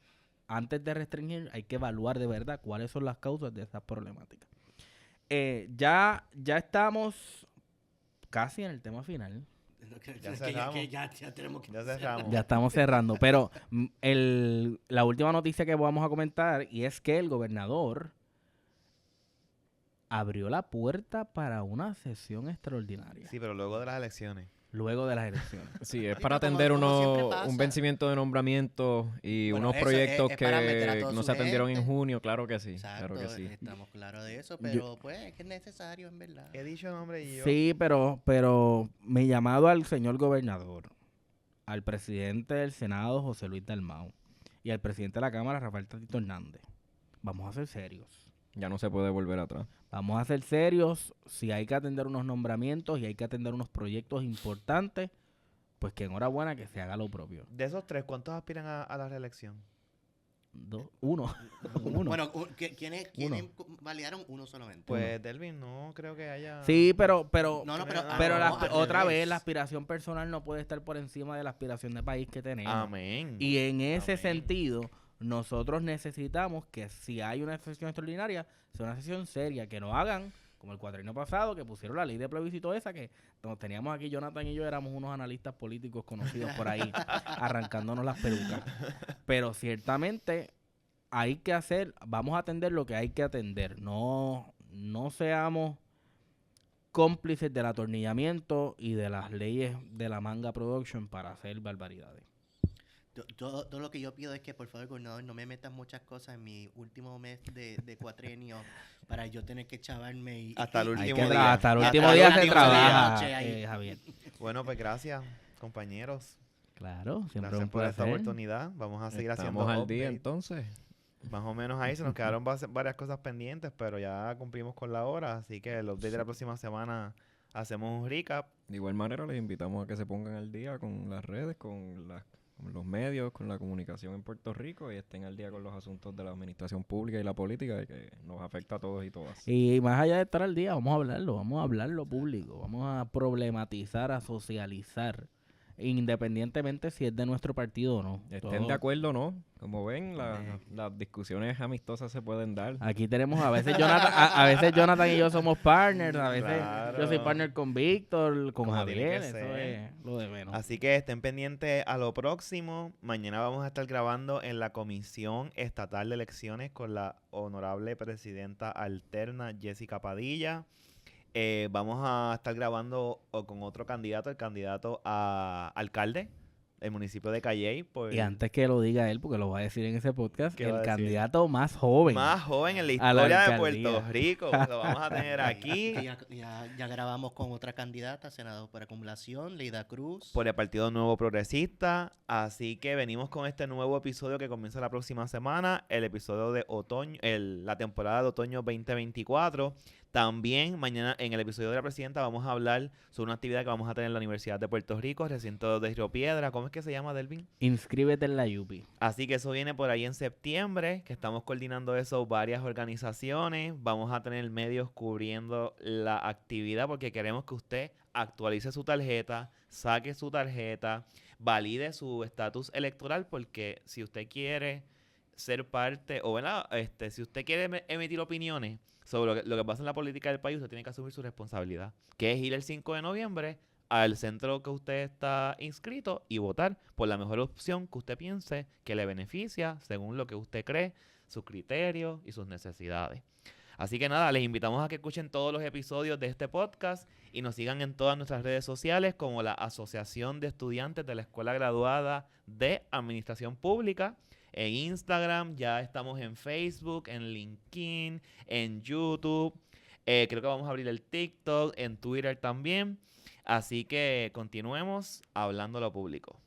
antes de restringir hay que evaluar de verdad cuáles son las causas de esas problemáticas. Ya estamos casi en el tema final. Ya cerramos. Ya tenemos que Ya cerramos. Ya estamos cerrando, pero la última noticia que vamos a comentar y es que el gobernador abrió la puerta para una sesión extraordinaria Sí, pero luego de las elecciones. luego de las elecciones. Sí, es Sí, para pero atender como siempre pasa. un vencimiento de nombramiento y Bueno, unos eso proyectos es para meter a que toda no su se atendieron en gente. junio, claro que sí. Exacto, Claro que sí. estamos claros de eso, pero pues es que es necesario en verdad. He dicho nombre y yo. Sí, pero mi llamado al señor gobernador, al presidente del Senado, José Luis Dalmau, y al presidente de la Cámara, Rafael Tatito Hernández. Vamos a ser serios. Ya no se puede volver atrás. Vamos a ser serios. Si hay que atender unos nombramientos y hay que atender unos proyectos importantes, pues que enhorabuena que se haga lo propio. De esos 3, ¿cuántos aspiran a la reelección? Uno. Uno. Bueno, ¿quiénes Uno. validaron? Uno solamente. Pues Delvin, no creo que haya... Sí, pero No, pero no, al otra vez revés. la aspiración personal no puede estar por encima de la aspiración de país que tenemos. Amén. Y en ese Amén. sentido, nosotros necesitamos que si hay una sesión extraordinaria, sea una sesión seria, que no hagan como el cuatrienio pasado, que pusieron la ley de plebiscito esa, que nos teníamos aquí, Jonathan y yo éramos unos analistas políticos conocidos por ahí, arrancándonos las pelucas. Pero ciertamente hay que vamos a atender lo que hay que atender. No seamos cómplices del atornillamiento y de las leyes de la Manga Production para hacer barbaridades. Todo lo que yo pido es que, por favor, gobernador, no me metas muchas cosas en mi último mes de cuatrienio para yo tener que chavarme y... Hasta el y- último Hay que día. hasta el Hasta último el día se último trabaja, día, ahí. Javier. Bueno, pues gracias, compañeros. Claro, siempre Gracias un por esta placer. oportunidad. Vamos a seguir haciendo Estamos al día updates. entonces. Más o menos ahí se nos quedaron varias cosas pendientes, pero ya cumplimos con la hora, así que el update de la próxima semana hacemos un recap. De igual manera, les invitamos a que se pongan al día con las redes, con los medios, con la comunicación en Puerto Rico y estén al día con los asuntos de la administración pública y la política que nos afecta a todos y todas. Y más allá de estar al día, vamos a hablarlo público, vamos a problematizar, a socializar, independientemente si es de nuestro partido o no. Estén Todo- de acuerdo o no. Como ven, las discusiones amistosas se pueden dar. Aquí tenemos, a veces Jonathan y yo somos partners, a veces Claro. yo soy partner con Víctor, con Como tiene Javier, que eso ser. es lo de menos. Así que estén pendientes a lo próximo. Mañana vamos a estar grabando en la Comisión Estatal de Elecciones con la honorable presidenta alterna Jessica Padilla. Vamos a estar grabando con otro candidato, el candidato a alcalde del municipio de Calley. Y antes que lo diga él, porque lo va a decir en ese podcast, ¿Qué va a el decir? candidato más joven. Más joven en la a la historia de alcaldía. Puerto Rico. Lo vamos a tener aquí. que ya grabamos con otra candidata, senador por acumulación, Leida Cruz. Por el Partido Nuevo Progresista. Así que venimos con este nuevo episodio que comienza la próxima semana, el episodio de otoño, la temporada de otoño 2024. También mañana en el episodio de la presidenta vamos a hablar sobre una actividad que vamos a tener en la Universidad de Puerto Rico, recinto de Río Piedra. ¿Cómo es que se llama, Delvin? Inscríbete en la Yupi. Así que eso viene por ahí en septiembre, que estamos coordinando eso varias organizaciones. Vamos a tener medios cubriendo la actividad porque queremos que usted actualice su tarjeta, saque su tarjeta, valide su estatus electoral, porque si usted quiere ser parte, o ¿verdad? Si usted quiere emitir opiniones sobre lo que pasa en la política del país, usted tiene que asumir su responsabilidad, que es ir el 5 de noviembre al centro que usted está inscrito y votar por la mejor opción que usted piense que le beneficia según lo que usted cree, sus criterios y sus necesidades. Así que nada, les invitamos a que escuchen todos los episodios de este podcast y nos sigan en todas nuestras redes sociales como la Asociación de Estudiantes de la Escuela Graduada de Administración Pública. En Instagram, ya estamos en Facebook, en LinkedIn, en YouTube. Creo que vamos a abrir el TikTok, en Twitter también. Así que continuemos hablando a lo público.